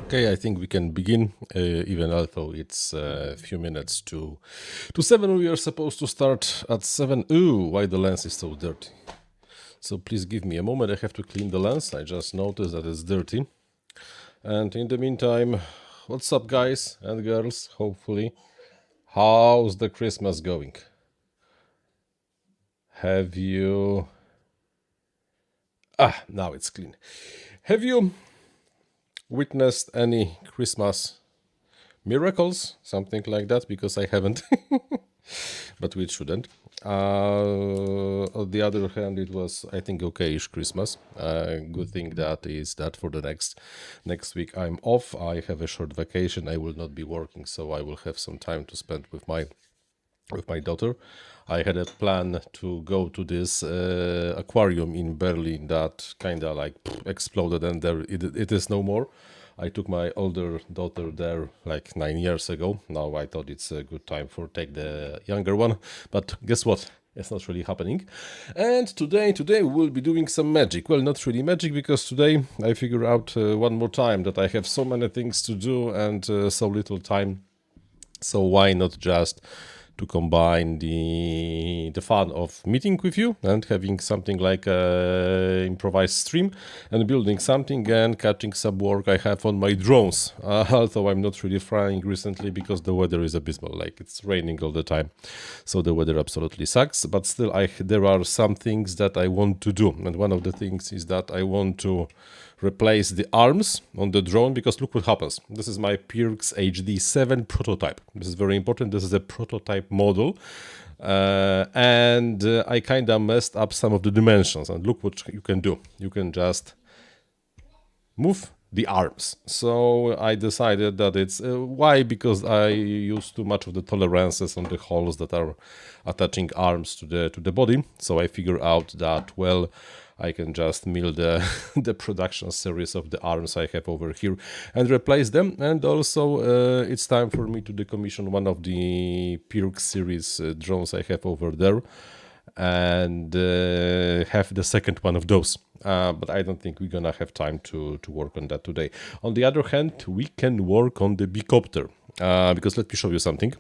Okay, I think we can begin, even although it's a few minutes to 7. We are supposed to start at 7. Ooh, why the lens is so dirty. So please give me a moment, I have to clean the lens. I just noticed that it's dirty. And in the meantime, what's up guys and girls, hopefully. How's the Christmas going? Have you... now it's clean. Have you witnessed any Christmas miracles, something like that? Because I haven't, but we shouldn't. On the other hand, it was, I think, okayish Christmas. Good thing that is that for the next week I'm off. I have a short vacation. I will not be working, so I will have some time to spend with my daughter. I had a plan to go to this aquarium in Berlin that kind of like exploded, and there it is no more. I took my older daughter there like 9 years ago. Now I thought it's a good time for take the younger one, but guess what? It's not really happening. And today we will be doing some magic. Well, not really magic, because today I figure out one more time that I have so many things to do and so little time. So why not just to combine the fun of meeting with you and having something like a improvised stream and building something and catching some work I have on my drones. Although I'm not really flying recently because the weather is abysmal, like it's raining all the time. So the weather absolutely sucks, but still there are some things that I want to do. And one of the things is that I want to replace the arms on the drone, because look what happens. This is my Pirx HD7 prototype. This is very important. This is a prototype model, and I kind of messed up some of the dimensions, and look what you can do. You can just move the arms. So I decided that it's why, because I use too much of the tolerances on the holes that are attaching arms to the body. So I figure out that, well, I can just mill the production series of the arms I have over here and replace them. And also it's time for me to decommission one of the Pirx series drones I have over there and have the second one of those. But I don't think we're gonna have time to work on that today. On the other hand, we can work on the Bicopter, because let me show you something.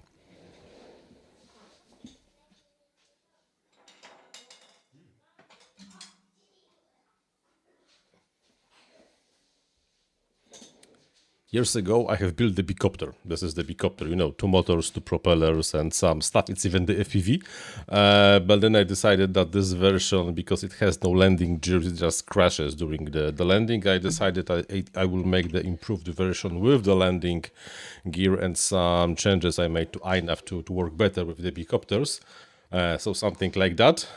Years ago, I have built the Bicopter. This is the Bicopter, you know, 2 motors, 2 propellers, and some stuff. It's even the FPV. But then I decided that this version, because it has no landing gear, it just crashes during the landing. I decided I will make the improved version with the landing gear and some changes I made to INAV to work better with the Bicopters. So something like that.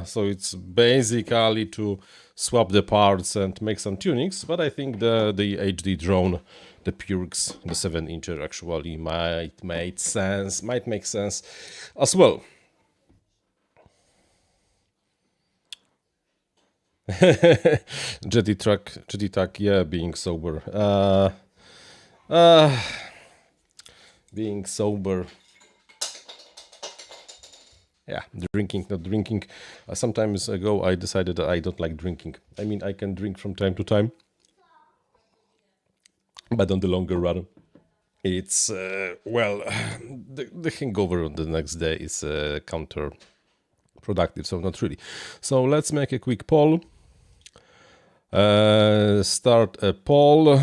So it's basically to swap the parts and make some tunings, but I think the HD drone, the Pirx, the 7-incher actually might make sense as well. Jetty truck, yeah, being sober. Being sober. Yeah, drinking, not drinking. Some time ago, I decided that I don't like drinking. I mean, I can drink from time to time, but on the longer run, it's, well, the hangover on the next day is counterproductive, so not really. So let's make a quick poll. Start a poll.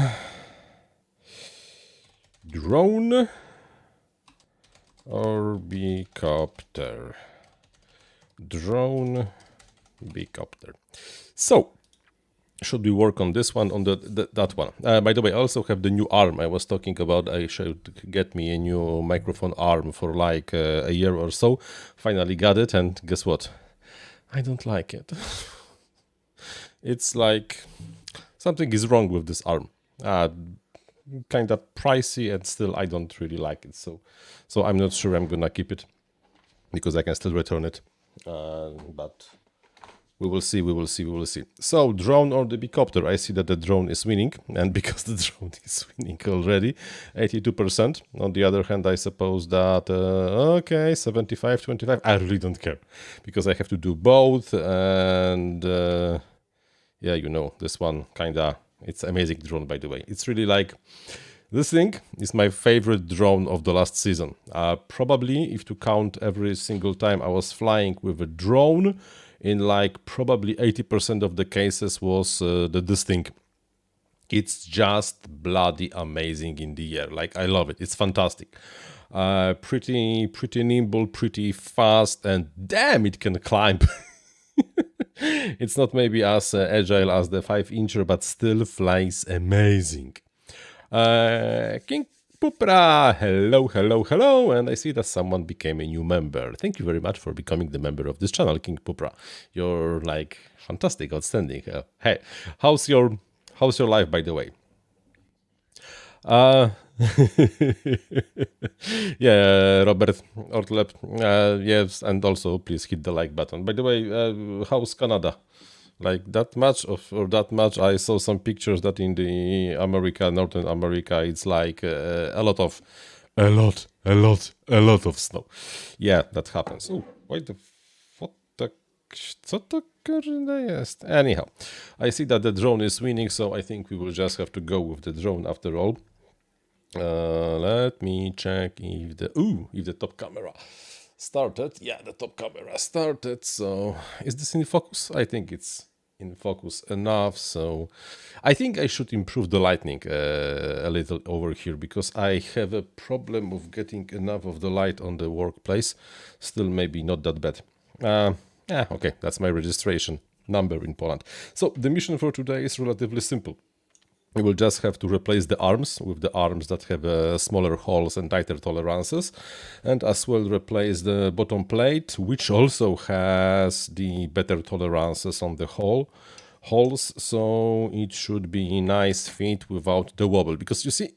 Drone or Bicopter? Drone, Bicopter. So, should we work on this one, on that one? By the way, I also have the new arm I was talking about. I should get me a new microphone arm for like a year or so. Finally got it, and guess what? I don't like it. It's like something is wrong with this arm. Kind of pricey, and still I don't really like it. So I'm not sure I'm gonna keep it, because I can still return it. But we will see. So, drone or the Bicopter? I see that the drone is winning, and because the drone is winning already, 82%. On the other hand, I suppose that, okay, 75-25. I really don't care, because I have to do both, and yeah, you know, this one kinda It's amazing drone, by the way. It's really like, this thing is my favorite drone of the last season. Probably, if to count every single time I was flying with a drone, in like probably 80% of the cases was this thing. It's just bloody amazing in the air. Like, I love it. It's fantastic. Pretty nimble, pretty fast, and damn, it can climb. It's not maybe as agile as the 5-incher, but still flies amazing. King Pupra, hello, and I see that someone became a new member. Thank you very much for becoming the member of this channel, King Pupra. You're like fantastic, outstanding. Hey, how's your life, by the way? Yeah, Robert Ortleb, yes, and also please hit the like button. By the way, how's Canada? Like that much or that much? I saw some pictures that in the Northern America, it's like a lot of snow. Yeah, that happens. Oh, wait, what the? Co to kurde jest? Anyhow, I see that the drone is winning, so I think we will just have to go with the drone after all. Let me check if the top camera started. Yeah, the top camera started. So is this in focus? I think it's in focus enough. So I think I should improve the lighting a little over here, because I have a problem of getting enough of the light on the workplace. Still maybe not that bad. Yeah, okay, that's my registration number in Poland. So the mission for today is relatively simple. We will just have to replace the arms with the arms that have smaller holes and tighter tolerances, and as well replace the bottom plate, which also has the better tolerances on the holes, so it should be nice fit without the wobble. Because you see,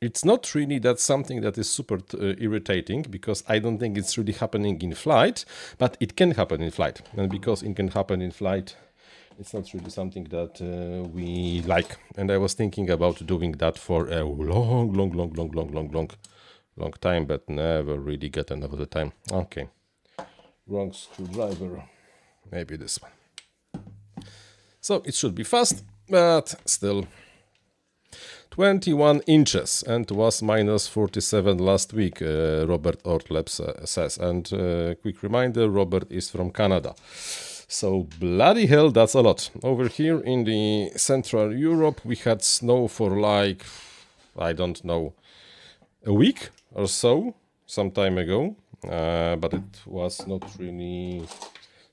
it's not really that something that is super irritating, because I don't think it's really happening in flight, but it can happen in flight, and because it can happen in flight, it's not really something that we like. And I was thinking about doing that for a long time, but never really get enough of the time. Okay, wrong screwdriver, maybe this one. So it should be fast, but still 21 inches, and was minus 47 last week, Robert Ortleb says. And quick reminder, Robert is from Canada. So bloody hell, that's a lot. Over here in the Central Europe, we had snow for like, I don't know, a week or so, some time ago. But it was not really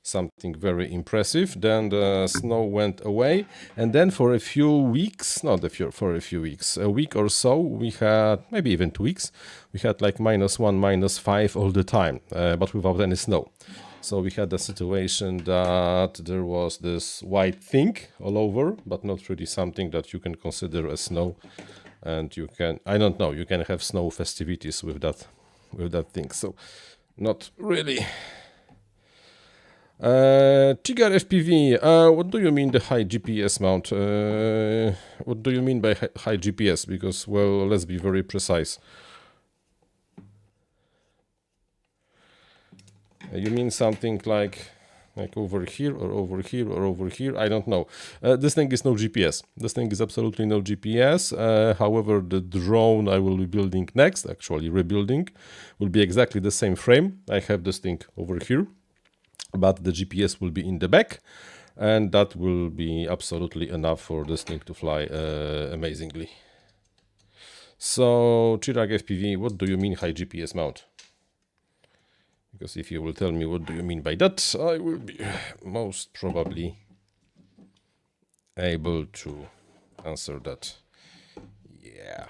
something very impressive. Then the snow went away, and then for a few weeks, a week or so, we had, maybe even 2 weeks, we had like -1, -5 all the time, but without any snow. So we had a situation that there was this white thing all over, but not really something that you can consider as snow. And you can, I don't know, you can have snow festivities with that thing. So not really. Tigar FPV, what do you mean the high GPS mount? What do you mean by high GPS? Because, well, let's be very precise. You mean something like over here or over here or over here? I don't know. This thing is no GPS. This thing is absolutely no GPS. However, the drone I will be building next, actually rebuilding, will be exactly the same frame. I have this thing over here, but the GPS will be in the back, and that will be absolutely enough for this thing to fly amazingly. So, Chirag FPV, what do you mean high GPS mount? Because if you will tell me what do you mean by that, I will be most probably able to answer that. Yeah.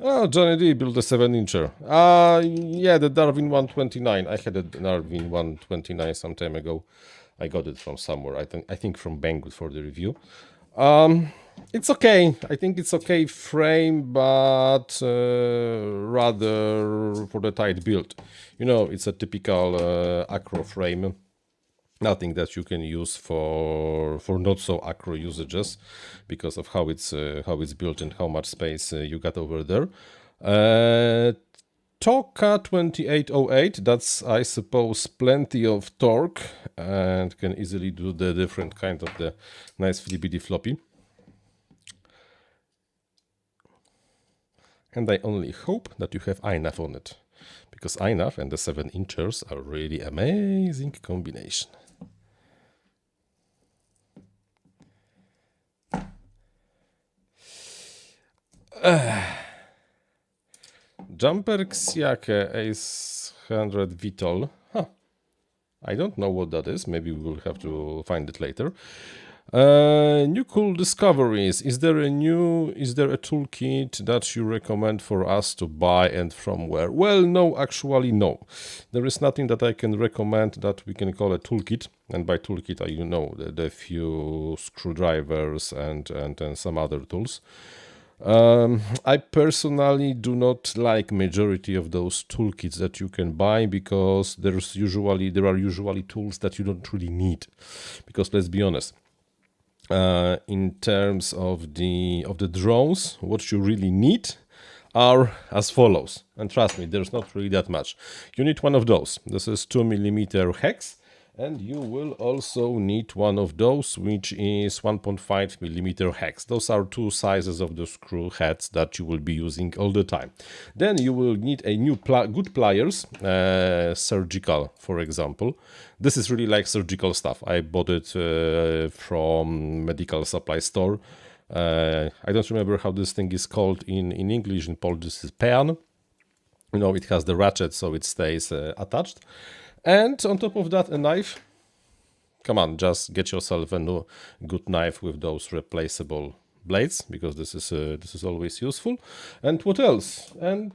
Oh, Johnny D built a 7-incher. Yeah, the Darwin 129. I had a Darwin 129 some time ago. I got it from somewhere. I think from Banggood for the review. It's okay. I think it's okay frame, but rather for the tight build. You know, it's a typical acro frame. Nothing that you can use for not so acro usages because of how it's built and how much space you got over there. Toka 2808, that's I suppose plenty of torque and can easily do the different kind of the nice flippity floppy. And I only hope that you have INAV on it, because INAV and the 7-inchers are really amazing combination. Jumper Xiake Ace 100 Vitol. Huh. I don't know what that is. Maybe we will have to find it later. New cool discoveries. Is there a toolkit that you recommend for us to buy and from where? Well, no, actually no. There is nothing that I can recommend that we can call a toolkit. And by toolkit, I the few screwdrivers and some other tools. I personally do not like majority of those toolkits that you can buy, because there are usually tools that you don't really need. Because let's be honest, in terms of the drones, what you really need are as follows. And trust me, there's not really that much. You need one of those. This is 2mm hex. And you will also need one of those, which is 1.5mm hex. Those are two sizes of the screw heads that you will be using all the time. Then you will need a new good pliers, surgical, for example. This is really like surgical stuff. I bought it from medical supply store. I don't remember how this thing is called in English. In Polish, this is pen. It has the ratchet, so it stays attached. And on top of that, a knife. Come on, just get yourself a good knife with those replaceable blades, because this is always useful. And what else? And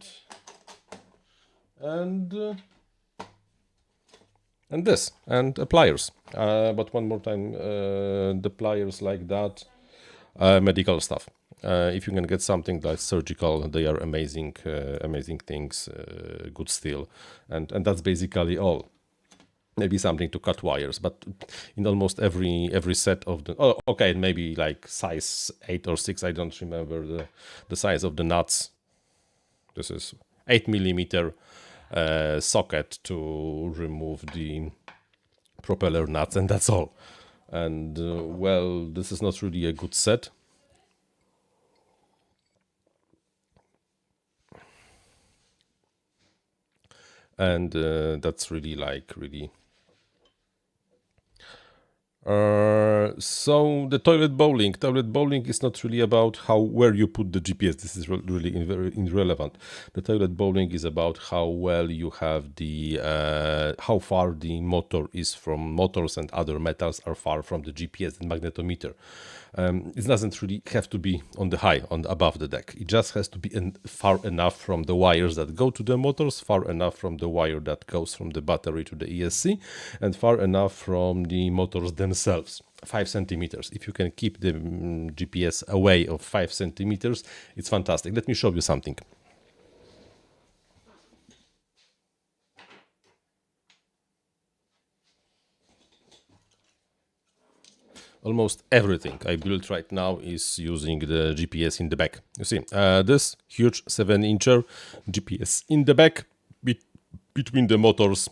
this, and pliers. But one more time, the pliers like that, medical stuff. If you can get something like surgical, they are amazing, amazing things, good steel, and that's basically all. Maybe something to cut wires, but in almost every set of the okay, maybe like size 8 or 6. I don't remember the size of the nuts. This is 8mm socket to remove the propeller nuts, and that's all. And well, this is not really a good set. And that's really so the toilet bowling is not really about where you put the GPS. This is really very irrelevant. The toilet bowling is about how well you have the how far the motor is from motors, and other metals are far from the GPS and magnetometer. It doesn't really have to be above the deck. It just has to be far enough from the wires that go to the motors, far enough from the wire that goes from the battery to the ESC, and far enough from the motors themselves. 5 centimeters. If you can keep the GPS away of 5 centimeters, it's fantastic. Let me show you something. Almost everything I built right now is using the GPS in the back. You see, this huge 7-incher GPS in the back between the motors,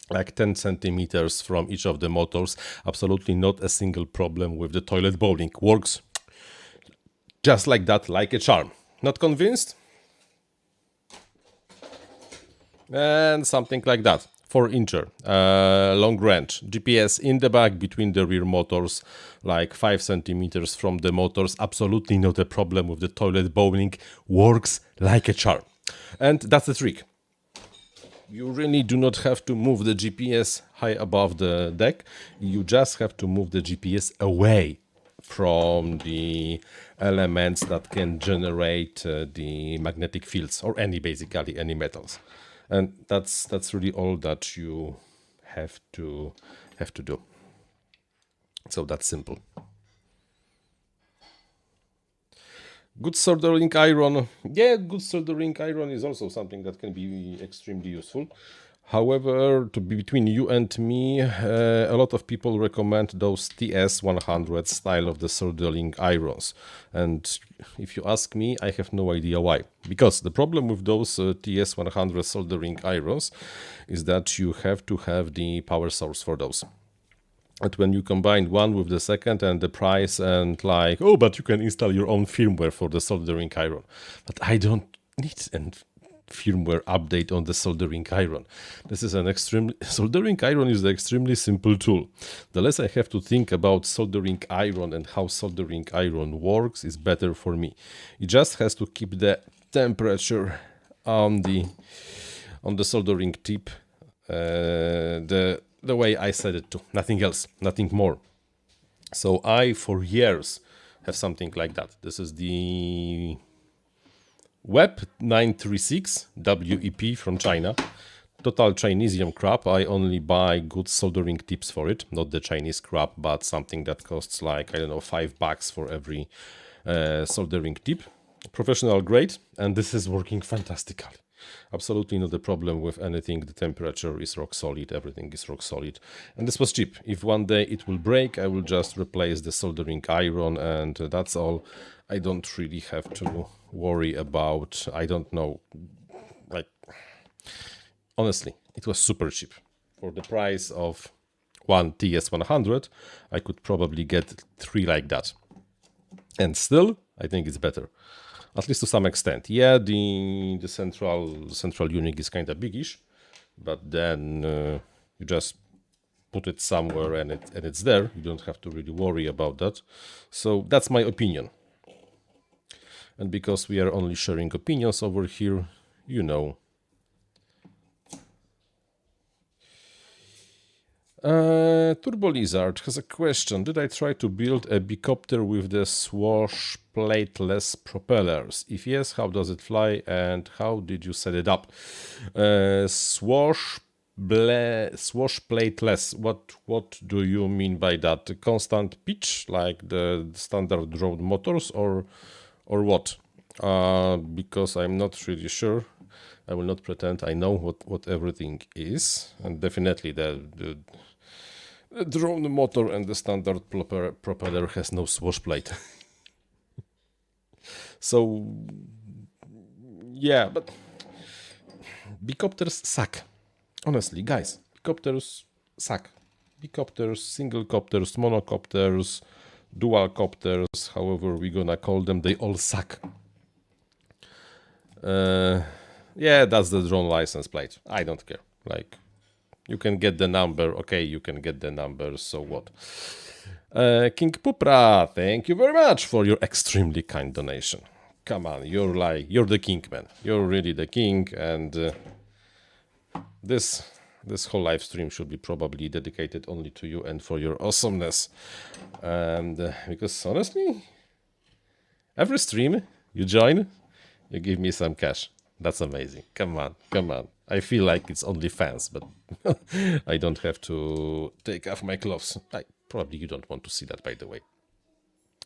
like 10 centimeters from each of the motors. Absolutely not a single problem with the toilet bowling. Works just like that, like a charm. Not convinced? And something like that. 4-incher long range GPS in the back between the rear motors, like 5 centimeters from the motors. Absolutely not a problem with the toilet bowling. Works like a charm. And that's the trick. You really do not have to move the GPS high above the deck. You just have to move the GPS away from the elements that can generate the magnetic fields, or basically any metals. And that's really all that you have to do. So that's simple. Good soldering iron. Yeah, good soldering iron is also something that can be extremely useful. However, to be between you and me, a lot of people recommend those TS100 style of the soldering irons. And if you ask me, I have no idea why. Because the problem with those TS100 soldering irons is that you have to have the power source for those. And when you combine one with the second and the price and like, oh, but you can install your own firmware for the soldering iron. But I don't need an firmware update on the soldering iron. This is soldering iron is an extremely simple tool. The less I have to think about soldering iron and how soldering iron works is better for me. It just has to keep the temperature on the soldering tip the way I said it to. Nothing else, nothing more. So I for years have something like that. This is the Web 936 WEP from China. Total Chinesium crap. I only buy good soldering tips for it. Not the Chinese crap, but something that costs like, I don't know, $5 for every soldering tip. Professional grade, and this is working fantastically. Absolutely not a problem with anything. The temperature is rock solid, everything is rock solid. And this was cheap. If one day it will break, I will just replace the soldering iron and that's all. I don't really have to worry about, I don't know, like, honestly, it was super cheap. For the price of one TS100, I could probably get 3 like that. And still, I think it's better. At least to some extent. Yeah, the central unit is kind of biggish, but then you just put it somewhere and it's there. You don't have to really worry about that. So that's my opinion. And because we are only sharing opinions over here, you know. Turbo Lizard has a question. Did I try to build a Bicopter with the swash plateless propellers? If yes, how does it fly and how did you set it up? Swash plateless. What do you mean by that? Constant pitch, like the standard drone motors, or what? Because I'm not really sure. I will not pretend I know what everything is, and definitely the drone motor and the standard propeller has no swash plate. So yeah, but Bicopters suck. Honestly, guys, Bicopters suck. Bicopters, single copters, monocopters, dual copters, however we're gonna call them, they all suck. Yeah, that's the drone license plate. I don't care. Like, you can get the number. Okay, you can get the number. So what? King Pupra, thank you very much for your extremely kind donation. Come on, you're the king, man. You're really the king, and this whole live stream should be probably dedicated only to you and for your awesomeness. And because honestly, every stream you join, you give me some cash. That's amazing. Come on, come on. I feel like it's only fans, but I don't have to take off my gloves. Probably you don't want to see that, by the way.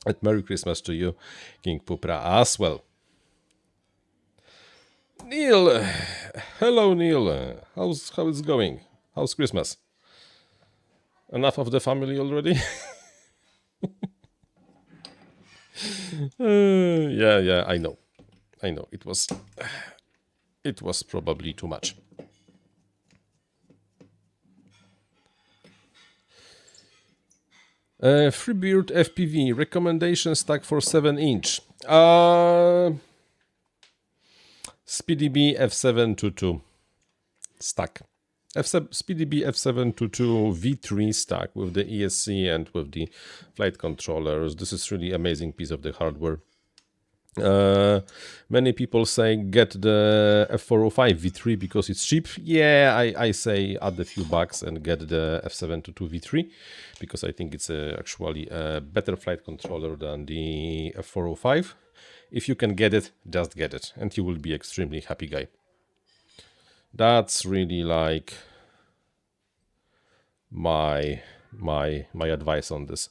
And Merry Christmas to you, King Pupra, as well. Neil, hello Neil. How's it going? How's Christmas? Enough of the family already? Yeah, I know. It was probably too much. Freebeard FPV recommendation stack for 7-inch. SpeedyB F722 stack. SpeedyB F722 V3 stack with the ESC and with the flight controllers. This is really amazing piece of the hardware. Many people say get the F405 V3 because it's cheap. Yeah, I say add a few bucks and get the F722 V3 because I think it's actually a better flight controller than the F405. If you can get it, just get it and you will be extremely happy guy. That's really like my advice on this.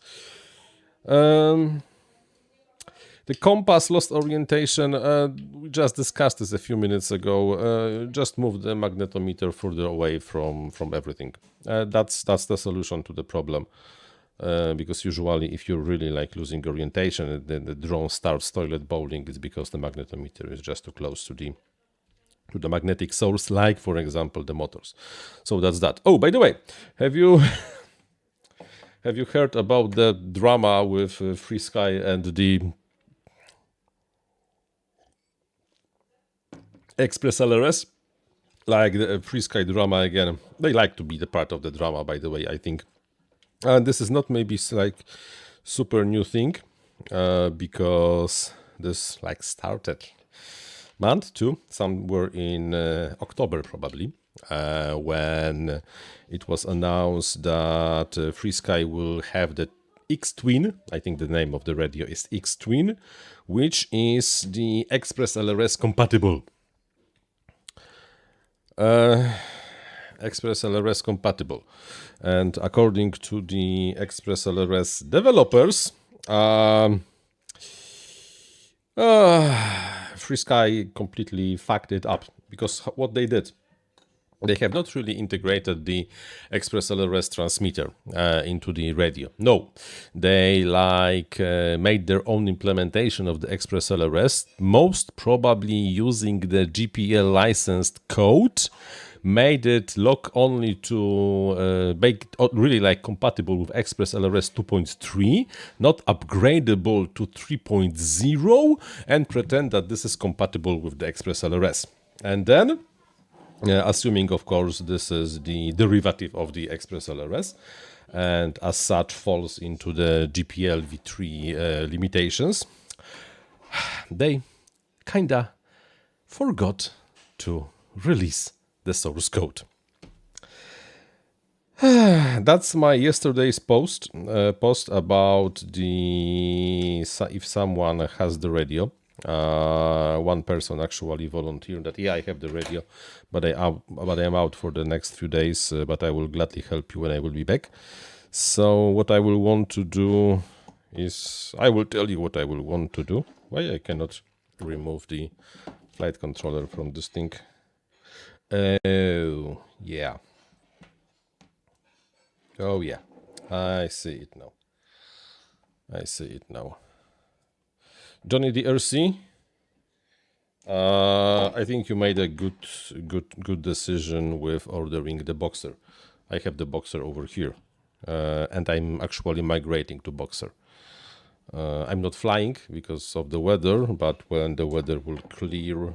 The compass lost orientation. We just discussed this a few minutes ago. Just move the magnetometer further away from everything. That's the solution to the problem. Because usually, if you're really like losing orientation, then the drone starts toilet bowling. It's because the magnetometer is just too close to the magnetic source, like for example the motors. So that's that. Oh, by the way, have you heard about the drama with FreeSky and the Express LRS? Like the FreeSky drama again. They like to be the part of the drama, by the way, I think. And this is not maybe like super new thing, because this like started month too, somewhere in October probably, when it was announced that FreeSky will have the X-Twin. I think the name of the radio is X-Twin, which is the Express LRS compatible. Express LRS compatible, and according to the Express LRS developers, FreeSky completely fucked it up, because what they did, they have not really integrated the Express LRS transmitter into the radio. No, they like made their own implementation of the Express LRS, most probably using the GPL licensed code, made it lock only to make it really like compatible with Express LRS 2.3, not upgradable to 3.0, and pretend that this is compatible with the Express LRS. And then, assuming of course this is the derivative of the Express LRS, and as such falls into the GPL v3 limitations, they kinda forgot to release the source code. That's my yesterday's post about the if someone has the radio. One person actually volunteered that I have the radio, but I am out for the next few days. But I will gladly help you when I will be back. So what I will want to do is I will tell you what I will want to do. Why I cannot remove the flight controller from this thing? Oh, yeah. Oh, yeah. I see it now. Johnny the RC, I think you made a good decision with ordering the Boxer. I have the Boxer over here, and I'm actually migrating to Boxer. I'm not flying because of the weather, but when the weather will clear,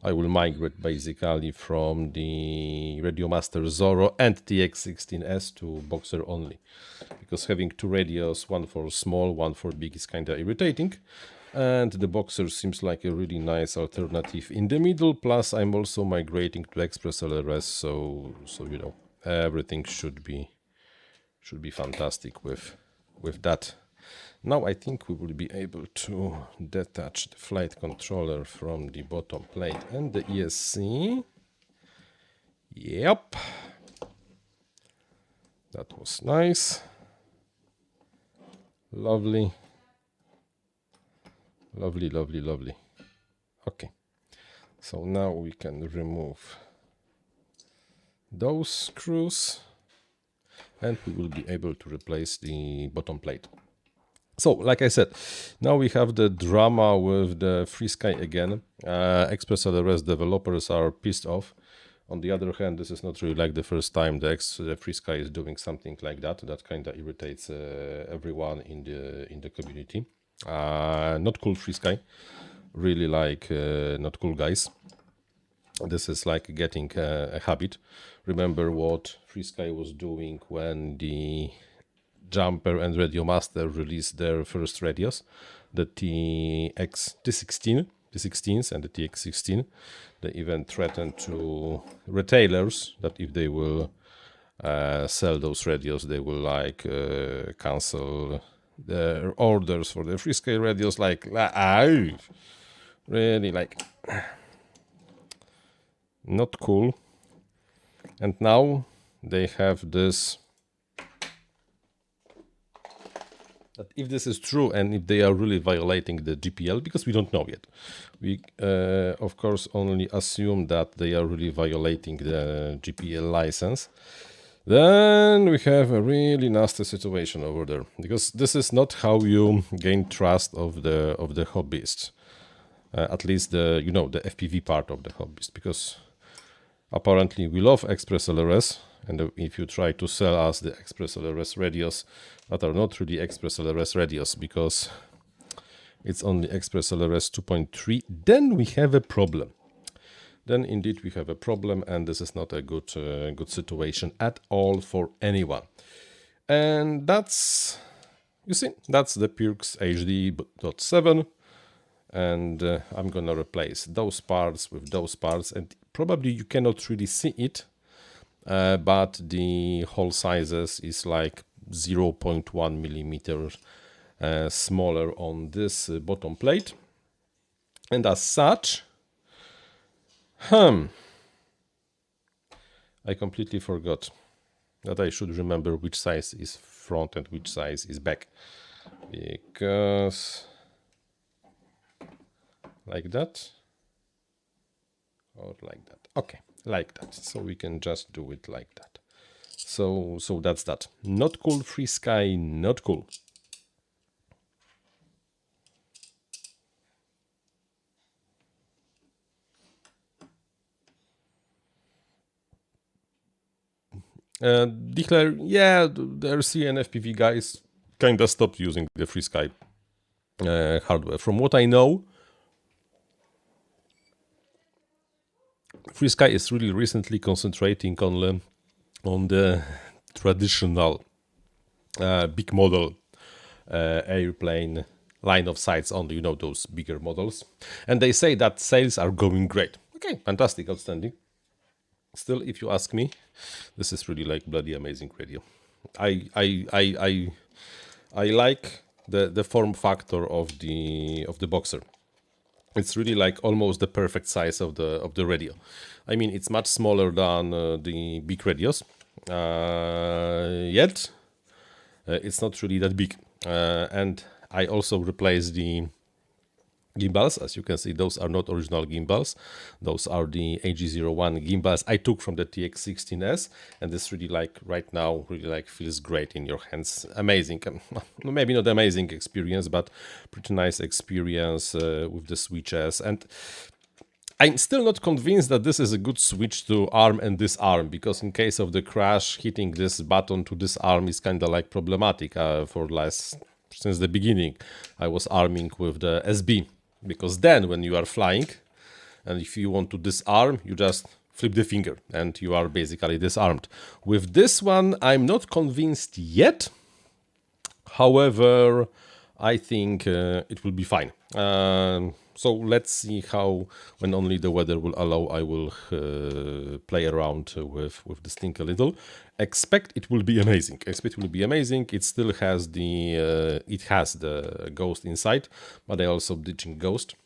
I will migrate basically from the Radiomaster Zorro and TX16S to Boxer only, because having two radios, one for small, one for big, is kind of irritating, and the Boxer seems like a really nice alternative in the middle. Plus I'm also migrating to Express LRS, so you know, everything should be fantastic with that. Now I think we will be able to detach the flight controller from the bottom plate and the ESC. Yep. That was nice. Lovely. Lovely. Okay. So now we can remove those screws, and we will be able to replace the bottom plate. So, like I said, now we have the drama with the FreeSky again. Express LRS developers are pissed off. On the other hand, this is not really like the first time the FreeSky is doing something like that. That kind of irritates everyone in the community. Not cool, FreeSky. Really like not cool guys. This is like getting a habit. Remember what FreeSky was doing when the Jumper and Radiomaster released their first radios, the T16s and the TX16. They even threatened to retailers that if they will sell those radios, they will like cancel their orders for the FreeSky radios. Like, really, like, not cool. And now they have this But if this is true and if they are really violating the GPL, because we don't know yet, we of course only assume that they are really violating the GPL license, then we have a really nasty situation over there, because this is not how you gain trust of the hobbyist, at least the the FPV part of the hobbyist, because apparently we love Express LRS, and if you try to sell us the Express LRS radios that are not really Express LRS radios because it's only Express LRS 2.3, then we have a problem. Then indeed we have a problem, and this is not a good situation at all for anyone. And that's, you see, that's the Pirx HD.7, and I'm gonna replace those parts with those parts, and probably you cannot really see it, but the hole sizes is like 0.1 millimeter smaller on this bottom plate, and as such, I completely forgot that I should remember which size is front and which size is back, because like that or like that. Okay, like that. So we can just do it like that. So that's that. Not cool, free sky, not cool. Declare, yeah, the RC and FPV guys kinda stopped using the free sky hardware. From what I know, free sky is really recently concentrating on the traditional big model airplane line of sights only, those bigger models, and they say that sales are going great. Okay, fantastic, outstanding. Still, if you ask me, this is really like bloody amazing radio. I like the form factor of the Boxer. It's really like almost the perfect size of the radio. I mean, it's much smaller than the big radios, yet it's not really that big. And I also replaced the gimbals. As you can see, those are not original gimbals. Those are the AG01 gimbals I took from the TX16S, and this really like right now really like feels great in your hands. Amazing, maybe not amazing experience, but pretty nice experience with the switches. And I'm still not convinced that this is a good switch to arm and disarm, because in case of the crash, hitting this button to disarm is kind of like problematic. Since the beginning I was arming with the SB, because then when you are flying and if you want to disarm, you just flip the finger and you are basically disarmed. With this one, I'm not convinced yet. However, I think it will be fine. So let's see how, when only the weather will allow, I will play around with this thing a little. Expect it will be amazing. Expect it will be amazing. It still has the ghost inside, but I also ditching ghost.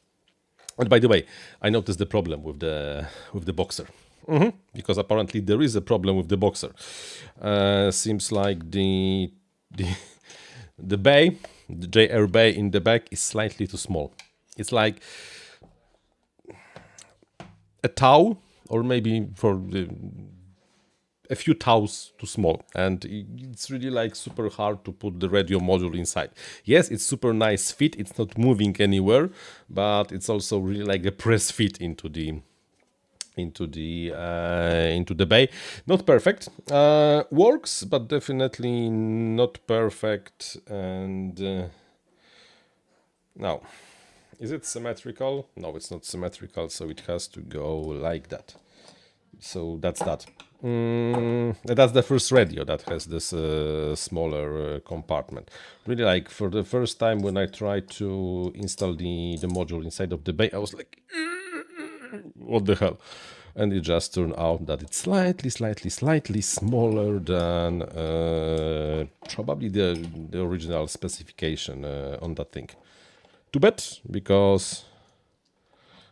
And by the way, I noticed the problem with the Boxer. Because apparently there is a problem with the Boxer. Seems like the bay, the JR bay in the back is slightly too small. It's like a tau, or maybe for a few taus too small, and it's really like super hard to put the radio module inside. Yes, it's super nice fit, it's not moving anywhere, but it's also really like a press fit into the bay. Not perfect. Works, but definitely not perfect. And now, is it symmetrical? No, it's not symmetrical, so it has to go like that. So that's that. That's the first radio that has this smaller compartment. Really, like, for the first time when I tried to install the module inside of the bay, I was like, what the hell? And it just turned out that it's slightly smaller than probably the original specification on that thing. Too bad, because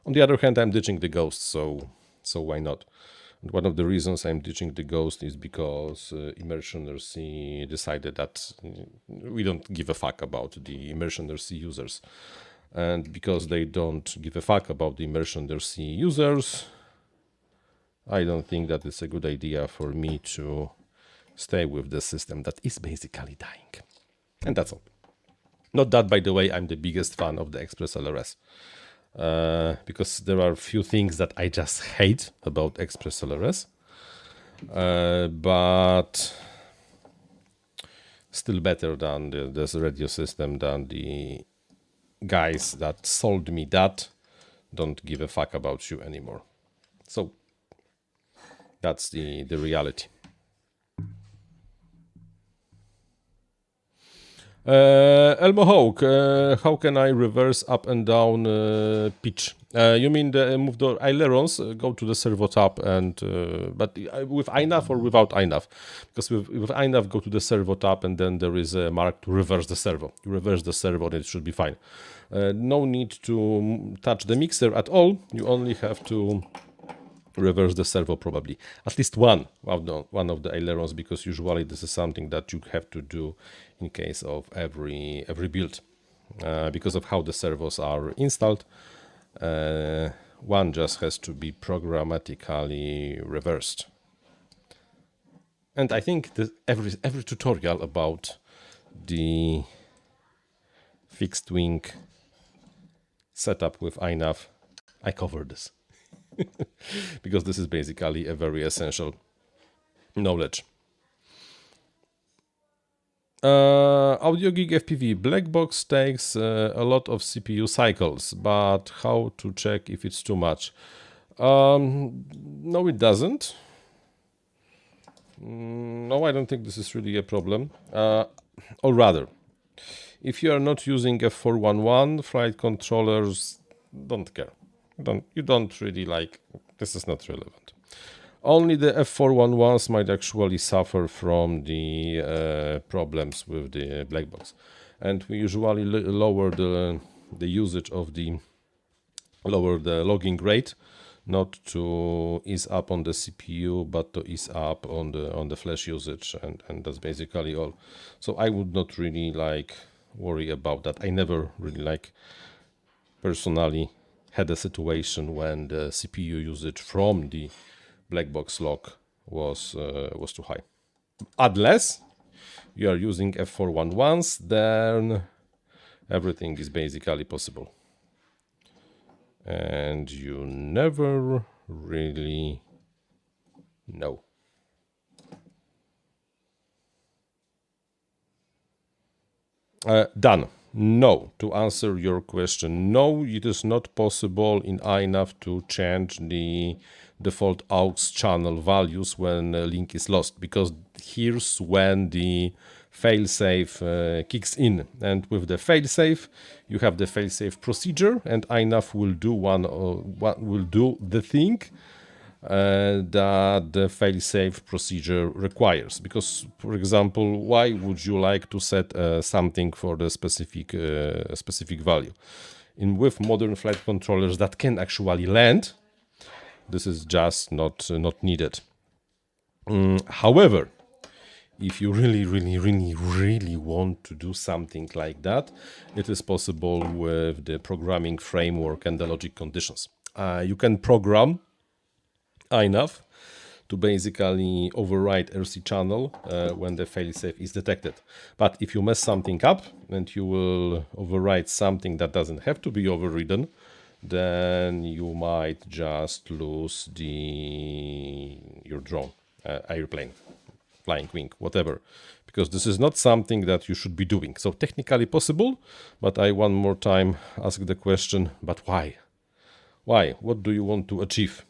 on the other hand, I'm ditching the ghost, so why not? And one of the reasons I'm ditching the Ghost is because Immersion RC decided that we don't give a fuck about the Immersion RC users. And because they don't give a fuck about the Immersion RC users, I don't think that it's a good idea for me to stay with the system that is basically dying. And that's all. Not that, by the way, I'm the biggest fan of the Express LRS. Because there are a few things that I just hate about Express LRS. But still better than this radio system, than the guys that sold me that don't give a fuck about you anymore. So that's the reality. Elmo Hawk, how can I reverse up and down pitch? You mean move the ailerons, go to the servo tab, and but with INAV or without INAV? Because with INAV, go to the servo tab, and then there is a mark to reverse the servo. You reverse the servo, and it should be fine. No need to touch the mixer at all. You only have to reverse the servo, probably at least one of the ailerons, because usually this is something that you have to do in case of every build, because of how the servos are installed. One just has to be programmatically reversed. And I think that every tutorial about the fixed wing setup with INAV, I cover this. Because this is basically a very essential knowledge. Audio Gig FPV black box takes a lot of CPU cycles, but how to check if it's too much? No, it doesn't. No, I don't think this is really a problem. Or rather, if you are not using F411, flight controllers don't care. You don't really like, this is not relevant. Only the F411s might actually suffer from the problems with the black box. And we usually lower the usage of lower the logging rate, not to ease up on the CPU, but to ease up on the flash usage, and that's basically all. So I would not really worry about that. I never really personally had a situation when the CPU usage from the black box log was too high. Unless you are using F411s, then everything is basically possible. And you never really know. Done. No, to answer your question, no, it is not possible in INAV to change the default aux channel values when a link is lost, because here's when the failsafe kicks in. And with the failsafe, you have the failsafe procedure, and INAV will do the thing that the failsafe procedure requires. Because, for example, why would you like to set something for the specific value? With modern flight controllers that can actually land, this is just not needed. However, if you really want to do something like that, it is possible with the programming framework and the logic conditions. You can program INAV to basically override RC channel when the failsafe is detected. But if you mess something up and you will override something that doesn't have to be overridden, then you might just lose your drone, airplane, flying wing, whatever. Because this is not something that you should be doing. So technically possible, but I one more time ask the question, but why? Why? What do you want to achieve?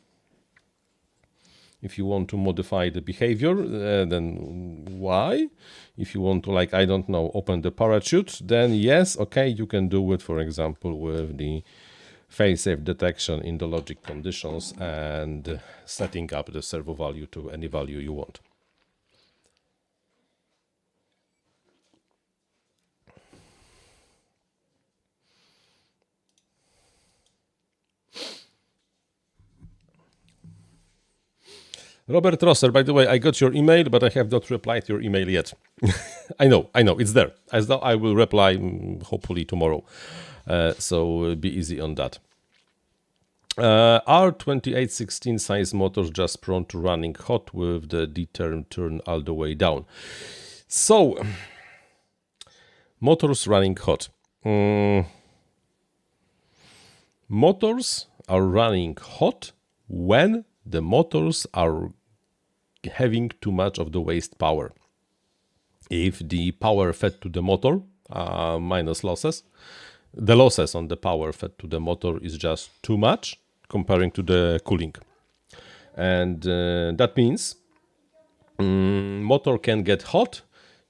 If you want to modify the behavior, then why? If you want to, I don't know, open the parachute, then yes, okay, you can do it, for example, with the failsafe detection in the logic conditions and setting up the servo value to any value you want. Robert Rosser, by the way, I got your email, but I have not replied to your email yet. I know, it's there. As though I will reply hopefully tomorrow. So be easy on that. Are 2816 size motors just prone to running hot with the D-term turn all the way down? So, motors running hot. Motors are running hot when the motors are having too much of the waste power. If the power fed to the motor minus losses, the losses on the power fed to the motor is just too much comparing to the cooling. And that means motor can get hot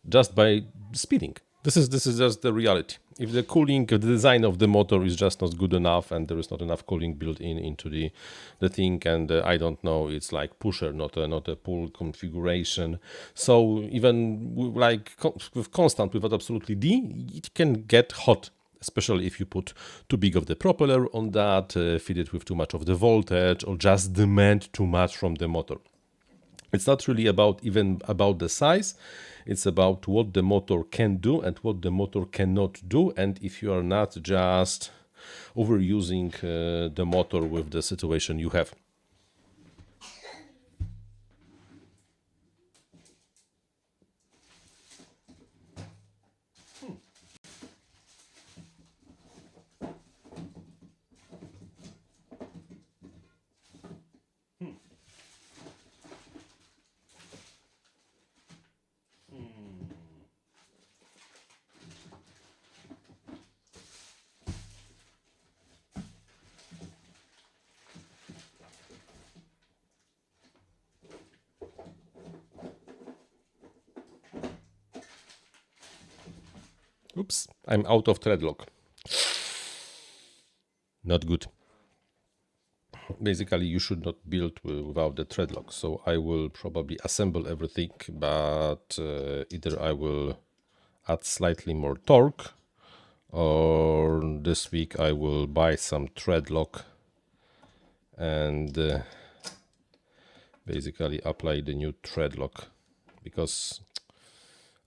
just by speeding. This is just the reality. If the cooling, the design of the motor is just not good enough and there is not enough cooling built into the thing, and I don't know, it's like pusher, not a pull configuration. So even with constant, without absolutely D, it can get hot, especially if you put too big of the propeller on that, feed it with too much of the voltage, or just demand too much from the motor. It's not really about the size. It's about what the motor can do and what the motor cannot do, and if you are not just overusing the motor with the situation you have. Oops, I'm out of threadlock. Not good. Basically, you should not build without the threadlock. So I will probably assemble everything, but either I will add slightly more torque, or this week I will buy some threadlock and basically apply the new threadlock, because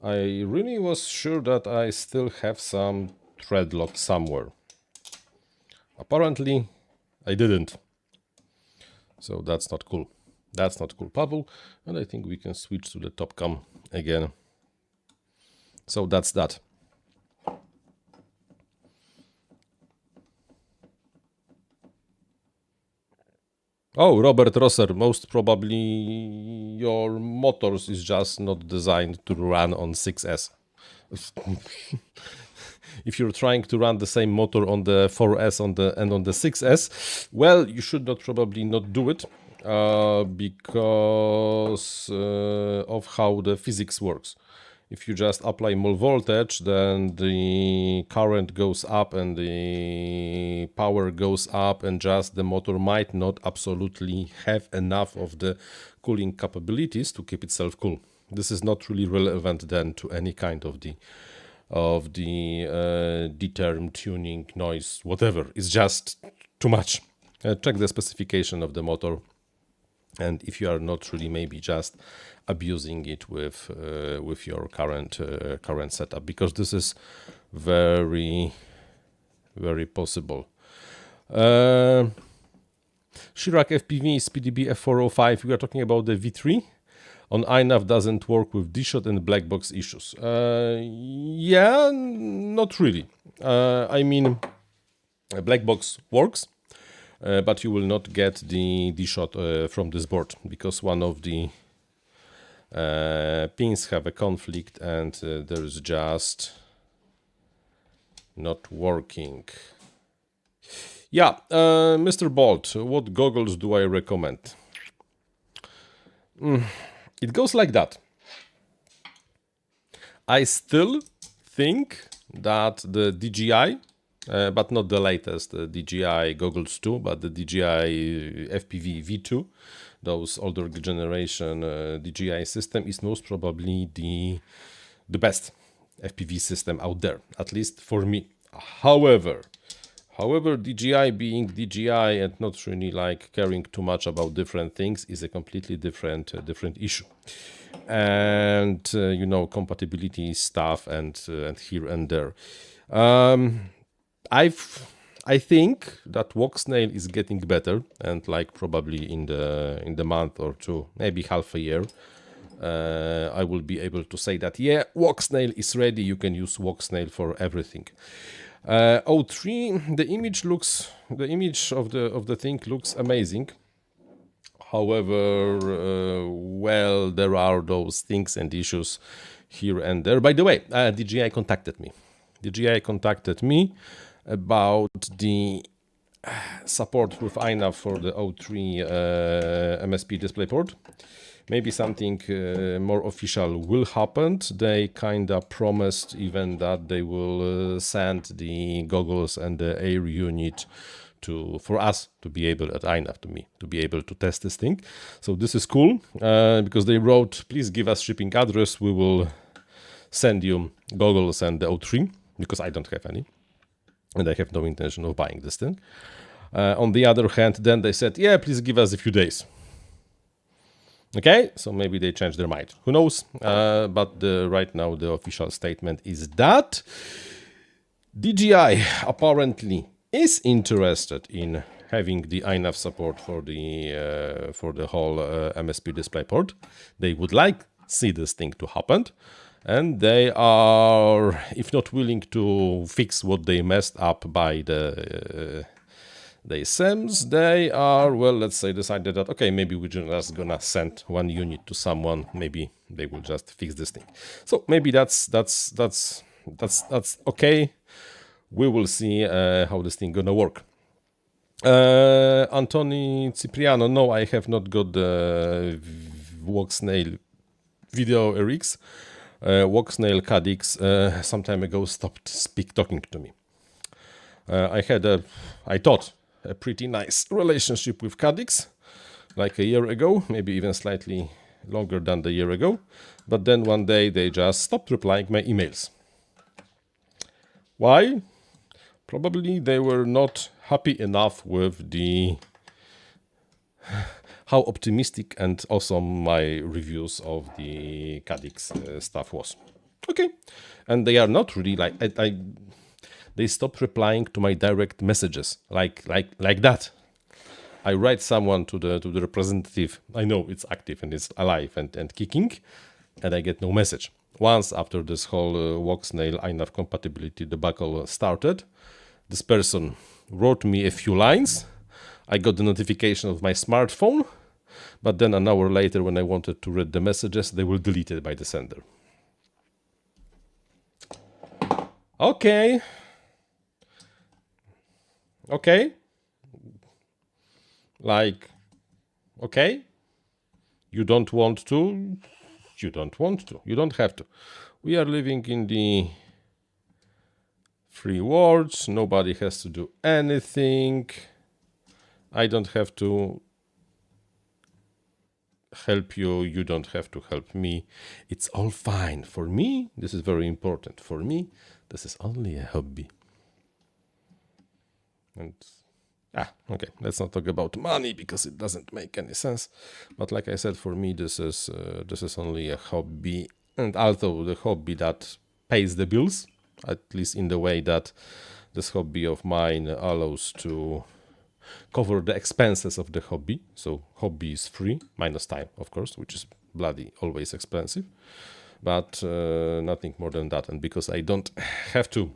I really was sure that I still have some threadlock somewhere. Apparently, I didn't. So that's not cool. That's not cool, Pavel. And I think we can switch to the top cam again. So that's that. Oh, Robert Rosser, most probably your motors is just not designed to run on 6S. If you're trying to run the same motor on the 4S and on the 6S, well, you should probably not do it because of how the physics works. If you just apply more voltage, then the current goes up and the power goes up, and just the motor might not absolutely have enough of the cooling capabilities to keep itself cool. This is not really relevant then to any kind of the D-term tuning, noise, whatever. It's just too much. Check the specification of the motor, and if you are not really maybe just abusing it with your current setup, because this is very, very possible. Chirac FPV SPDB F405. We are talking about the V3. On iNav doesn't work with D-shot and black box issues. Yeah, not really. I mean, black box works, but you will not get the D-shot from this board, because one of the pins have a conflict and there is just not working. Yeah, Mr. Bolt, what goggles do I recommend? It goes like that. I still think that the DJI, but not the latest DJI goggles 2, but the DJI FPV V2, those older generation DJI system, is most probably the best FPV system out there, at least for me. However, However, DJI being DJI and not really like caring too much about different things is a completely different issue. And you know, compatibility stuff and here and there. I think that Walksnail is getting better, and like probably in the month or two, maybe half a year, I will be able to say that yeah, Walksnail is ready. You can use Walksnail for everything. O3, the image of the thing looks amazing. However, well, there are those things and issues here and there. By the way, DJI contacted me. DJI contacted me about the support with iNav for the O3 MSP DisplayPort. Maybe something more official will happen. They kinda promised even that they will send the goggles and the air unit for us to be able at iNav to be able to test this thing. So this is cool because they wrote, please give us shipping address. We will send you goggles and the O3 because I don't have any. And I have no intention of buying this thing. On the other hand, then they said, yeah, please give us a few days. Okay, so maybe they changed their mind. Who knows? But right now the official statement is that DJI apparently is interested in having the iNav support for the whole MSP DisplayPort. They would like see this thing to happen. And they are, if not willing to fix what they messed up by the SIMs, they are, well, let's say, decided that, okay, maybe we're just gonna send one unit to someone. Maybe they will just fix this thing. So maybe that's okay. We will see how this thing gonna work. Anthony Cipriano, no, I have not got the Walksnail video RX. Walksnail Cadix some time ago stopped talking to me. I thought, a pretty nice relationship with Cadix, like a year ago, maybe even slightly longer than the year ago. But then one day they just stopped replying my emails. Why? Probably they were not happy enough with how optimistic and awesome my reviews of the Cadix stuff was. Okay, and they are not really like they stopped replying to my direct messages like that. I write someone to the representative. I know it's active and it's alive and kicking, and I get no message. Once after this whole Walksnail iNav compatibility debacle started, this person wrote me a few lines. I got the notification of my smartphone, but then an hour later when I wanted to read the messages, they were deleted by the sender. Okay. Like, okay. You don't want to. You don't have to. We are living in the free world. Nobody has to do anything. I don't have to help you. You don't have to help me. It's all fine. For me, this is very important. For me, this is only a hobby. And okay, let's not talk about money because it doesn't make any sense. But like I said, for me, this is only a hobby, and also the hobby that pays the bills, at least in the way that this hobby of mine allows to cover the expenses of the hobby. So hobby is free, minus time, of course, which is bloody always expensive, but nothing more than that. And because I don't have to,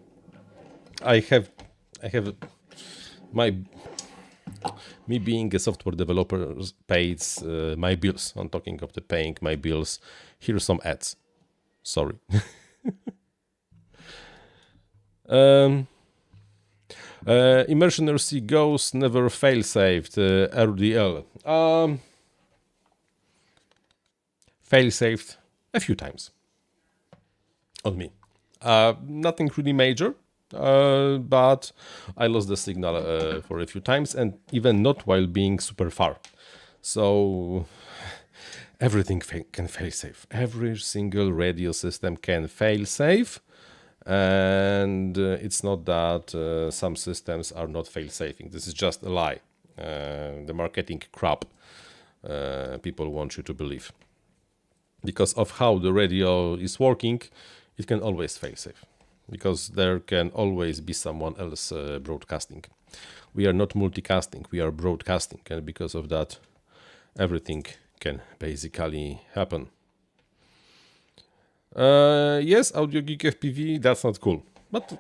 I have me being a software developer pays my bills. I'm talking of the paying my bills. Here's some ads. Sorry. Immersion RC Ghost never fail saved. RDL. Fail saved a few times on me. Nothing really major. But I lost the signal for a few times, and even not while being super far. So everything can fail safe. Every single radio system can fail safe, And it's not that some systems are not fail-safing. This is just a lie. The marketing crap people want you to believe. Because of how the radio is working, it can always fail-safe. Because there can always be someone else broadcasting. We are not multicasting, we are broadcasting. And because of that, everything can basically happen. Yes, Audio Geek FPV, that's not cool. But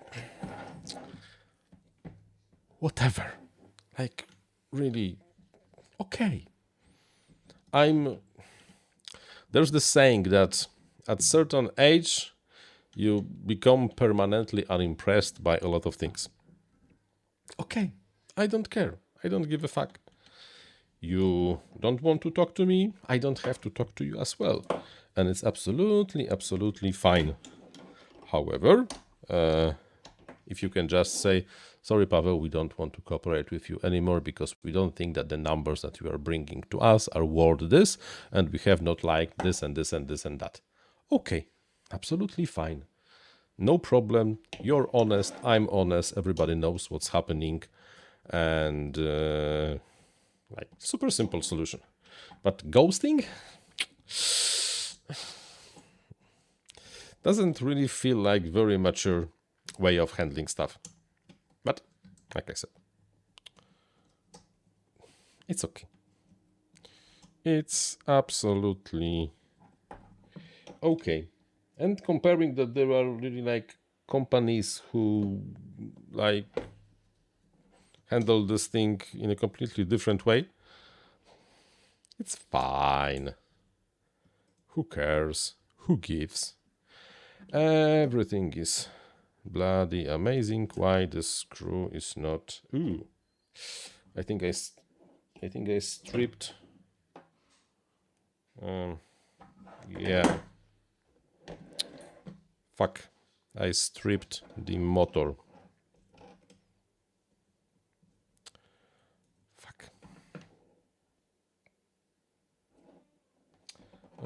whatever. Like, really, okay. There's the saying that at certain age, you become permanently unimpressed by a lot of things. Okay, I don't care. I don't give a fuck. You don't want to talk to me, I don't have to talk to you as well. And it's absolutely, absolutely fine. However, if you can just say, sorry, Pavel, we don't want to cooperate with you anymore because we don't think that the numbers that you are bringing to us are worth this, and we have not liked this and this and this and that. Okay, absolutely fine. No problem. You're honest. I'm honest. Everybody knows what's happening. And like super simple solution. But ghosting doesn't really feel like very mature way of handling stuff. But like I said, it's okay. It's absolutely okay. And comparing that there are really like companies who like handle this thing in a completely different way, it's fine. Who cares? Who gives? Everything is bloody amazing. Why the screw is not? Ooh, I think I stripped. Yeah. Fuck. I stripped the motor. Fuck.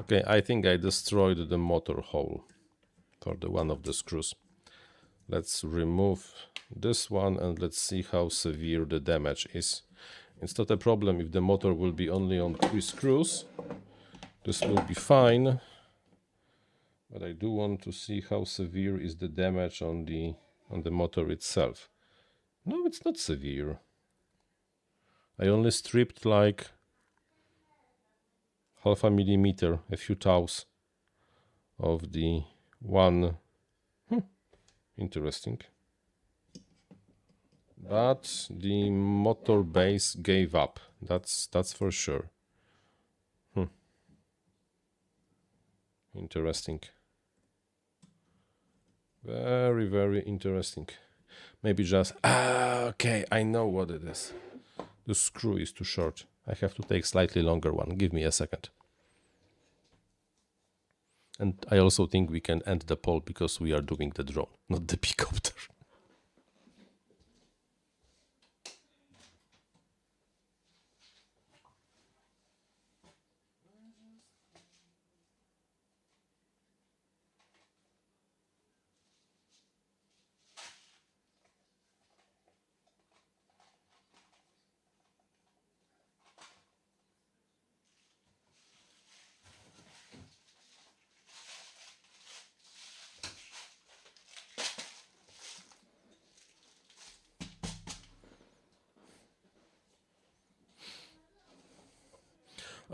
Okay, I think I destroyed the motor hole for the one of the screws. Let's remove this one and let's see how severe the damage is. It's not a problem if the motor will be only on 3 screws. This will be fine. But I do want to see how severe is the damage on the motor itself. No, it's not severe. I only stripped like 0.5 millimeter, a few thous of the one. Interesting. But the motor base gave up. That's for sure. Interesting. Very, very interesting. Maybe just... okay, I know what it is. The screw is too short. I have to take slightly longer one. Give me a second. And I also think we can end the poll because we are doing the drone, not the Bicopter.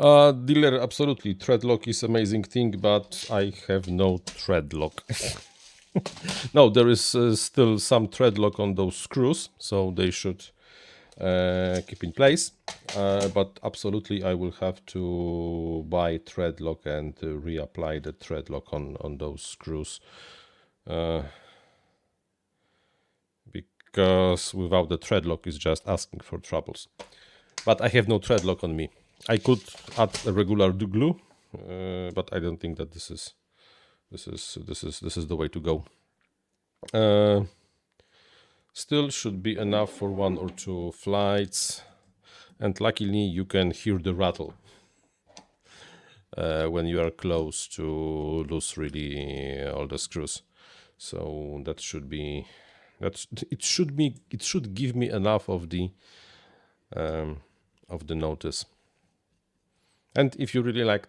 Dealer, absolutely. Threadlock is amazing thing, but I have no threadlock. No, there is still some threadlock on those screws, so they should keep in place. But absolutely, I will have to buy threadlock and reapply the threadlock on those screws. Because without the threadlock, it's just asking for troubles. But I have no threadlock on me. I could add a regular glue, but I don't think that this is the way to go. Still should be enough for 1 or 2 flights, and luckily you can hear the rattle when you are close to lose really all the screws. So that should be, it should give me enough of the notice. And if you really like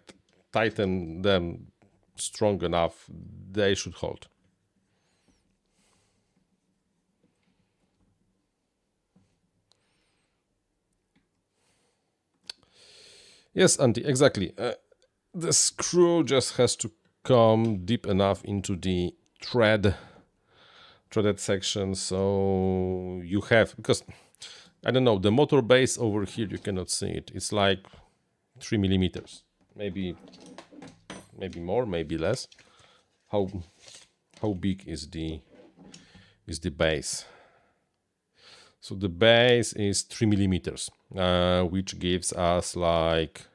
tighten them strong enough, they should hold. Yes, Andy, exactly. The screw just has to come deep enough into the threaded section, so you have, because I don't know, the motor base over here, you cannot see it. It's like 3 millimeters, maybe more, maybe less. How big is the base? So the base is 3 millimeters, which gives us like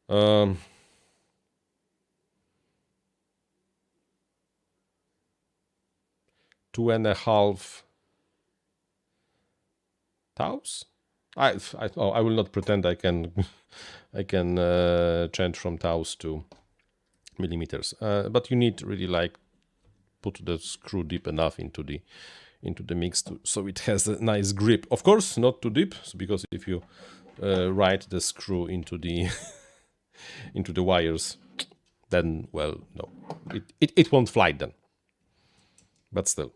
2.5 taus. I will not pretend I can change from taus to millimeters, but you need really like put the screw deep enough into the mix so it has a nice grip. Of course, not too deep, because if you ride the screw into the into the wires, then, well, no, it won't fly then. But still.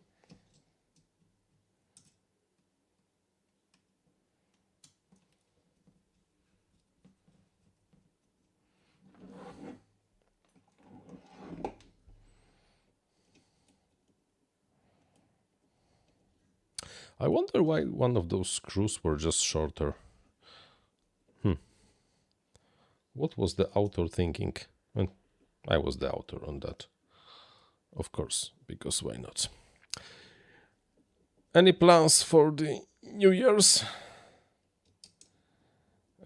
I wonder why one of those screws were just shorter. What was the author thinking? And I was the author on that, of course, because why not? Any plans for the New Year's?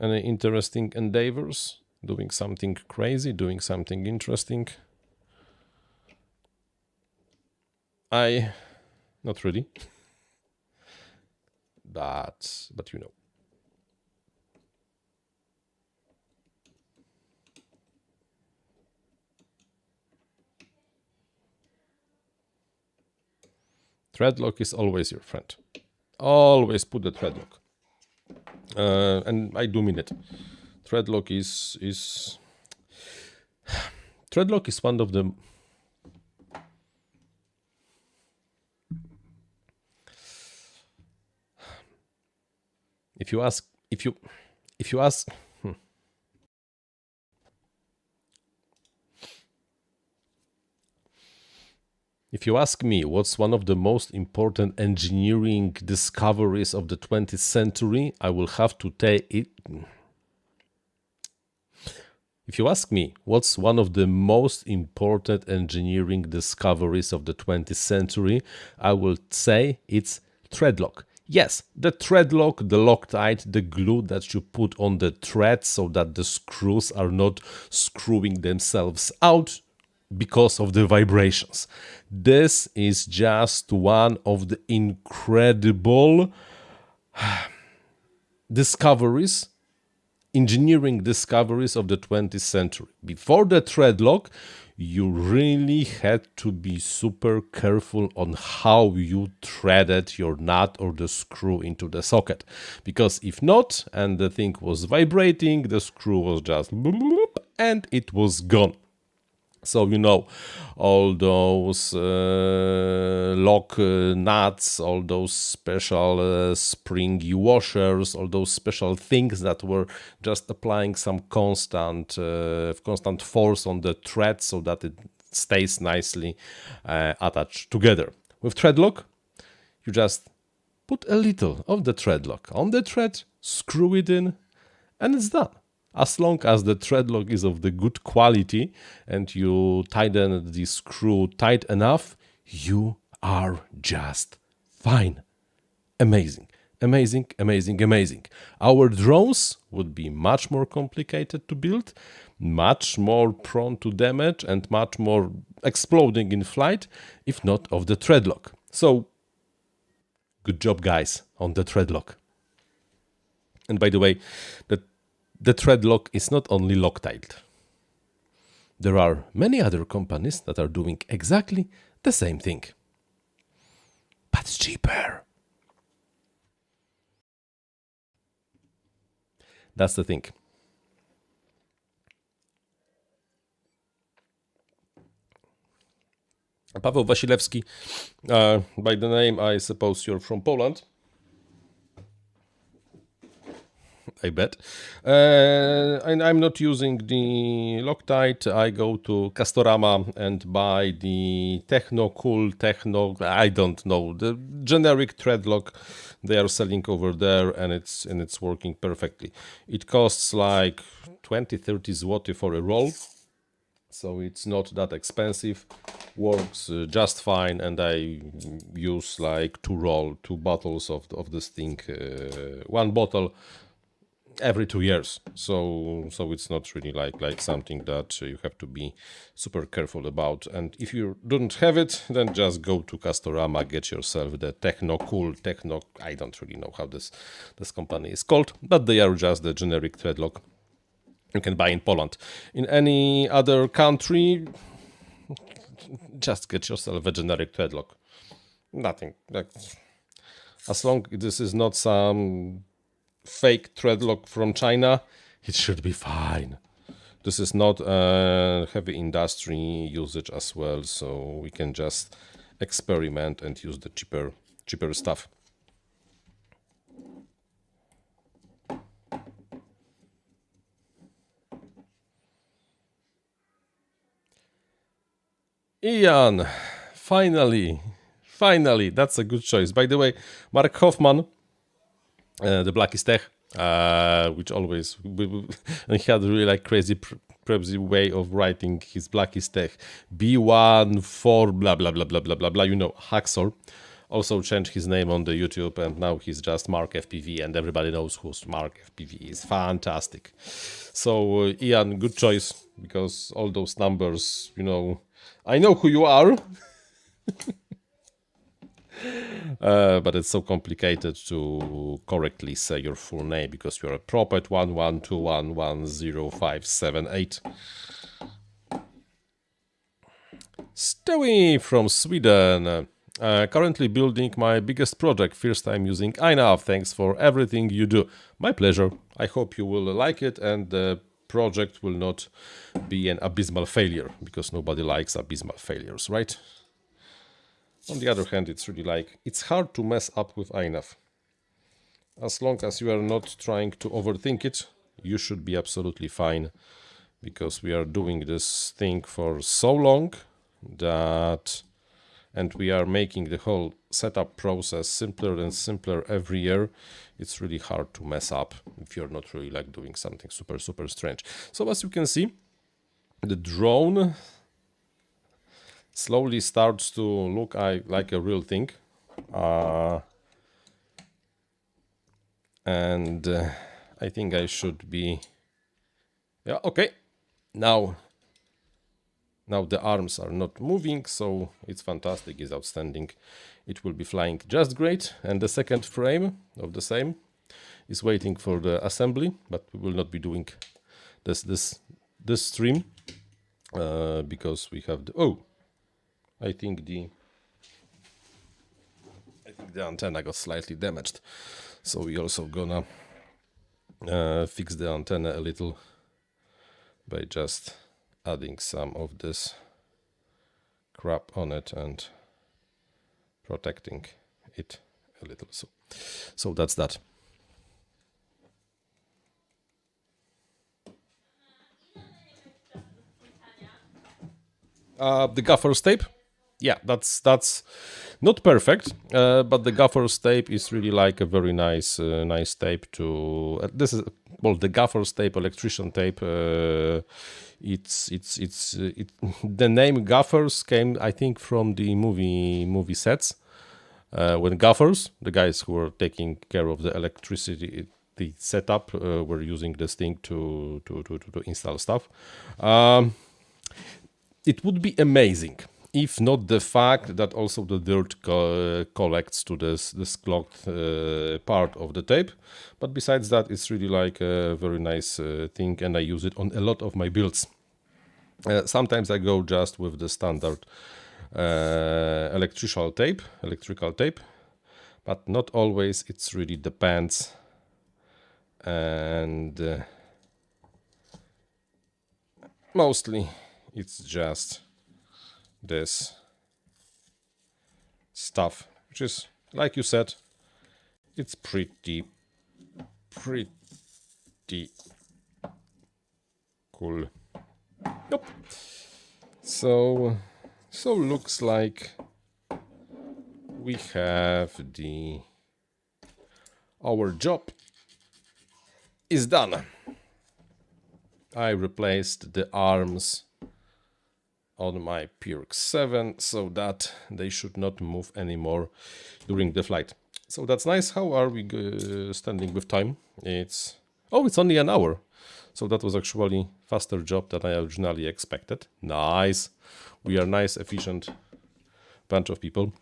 Any interesting endeavors? Doing something crazy? Doing something interesting? Not really. But you know. Threadlock is always your friend. Always put the threadlock. And I do mean it. Threadlock is threadlock is one of the if you ask me what's one of the most important engineering discoveries of the 20th century, I will have to take it. If you ask me what's one of the most important engineering discoveries of the 20th century, I will say it's threadlock. Yes, the threadlock, the Loctite, the glue that you put on the thread so that the screws are not screwing themselves out because of the vibrations. This is just one of the incredible discoveries, engineering discoveries of the 20th century. Before the threadlock, you really had to be super careful on how you threaded your nut or the screw into the socket. Because if not, and the thing was vibrating, the screw was just bloop, and it was gone. So, you know, all those lock nuts, all those special springy washers, all those special things that were just applying some constant force on the thread so that it stays nicely attached together. With threadlock, you just put a little of the threadlock on the thread, screw it in, and it's done. As long as the threadlock is of the good quality and you tighten the screw tight enough, you are just fine. Amazing, amazing, amazing, amazing. Our drones would be much more complicated to build, much more prone to damage and much more exploding in flight, if not of the threadlock. So, good job, guys, on the threadlock. And by the way, the threadlock is not only Loctite. There are many other companies that are doing exactly the same thing, but cheaper. That's the thing. Paweł Wasilewski, by the name, I suppose you're from Poland. I bet. And I'm not using the Loctite. I go to Castorama and buy the I don't know, the generic threadlock they are selling over there, and it's working perfectly. It costs like 20-30 zloty for a roll, so it's not that expensive. Works just fine, and I use like two bottles of this thing, one bottle every 2 years, so it's not really like something that you have to be super careful about. And if you don't have it, then just go to Castorama, get yourself the Techno. I don't really know how this company is called, but they are just the generic threadlock you can buy in Poland. In any other country, just get yourself a generic threadlock. Nothing. As long as this is not some fake threadlock from China, it should be fine. This is not a heavy industry usage as well, so we can just experiment and use the cheaper stuff. Ian, finally, that's a good choice. By the way, Mark Hoffman, the Blackest Tech, which always and he had a really like crazy way of writing his Blackest Tech, B14 blah blah blah blah blah blah blah. You know, Hacksaw also changed his name on the YouTube, and now he's just Mark FPV, and everybody knows who's Mark FPV is. Fantastic. So Ian, good choice, because all those numbers, you know, I know who you are. But it's so complicated to correctly say your full name, because you're a Propet 11211058. Stewie from Sweden. Currently building my biggest project, first time using iNav. Thanks for everything you do. My pleasure. I hope you will like it, and the project will not be an abysmal failure, because nobody likes abysmal failures, right? On the other hand, it's really like, it's hard to mess up with iNav. As long as you are not trying to overthink it, you should be absolutely fine, because we are doing this thing for so long that, and we are making the whole setup process simpler and simpler every year. It's really hard to mess up if you're not really like doing something super strange. So as you can see, the drone slowly starts to look like a real thing, and I think I should be, yeah, okay. Now the arms are not moving, so it's fantastic, it's outstanding. It will be flying just great, and the second frame of the same is waiting for the assembly, but we will not be doing this stream because we have the I think the antenna got slightly damaged, so we also gonna fix the antenna a little by just adding some of this crap on it and protecting it a little. So that's that. The gaffer's tape, yeah, that's not perfect, but the gaffer's tape is really like a very nice tape to. This is well, the gaffer's tape, electrician tape. It's the name gaffers came, I think, from the movie sets. When gaffers, the guys who were taking care of the electricity, the setup, were using this thing to install stuff. It would be amazing if not the fact that also the dirt collects to this clogged part of the tape. But besides that, it's really like a very nice thing, and I use it on a lot of my builds. Sometimes I go just with the standard electrical tape, but not always. It's really depends, and mostly it's just this stuff, which is, like you said, it's pretty cool. Yep. So looks like we have our job is done. I replaced the arms on my Pirk 7 so that they should not move anymore during the flight. So that's nice. How are we standing with time? It's only an hour. So that was actually faster job than I originally expected. Nice. We are nice, efficient bunch of people.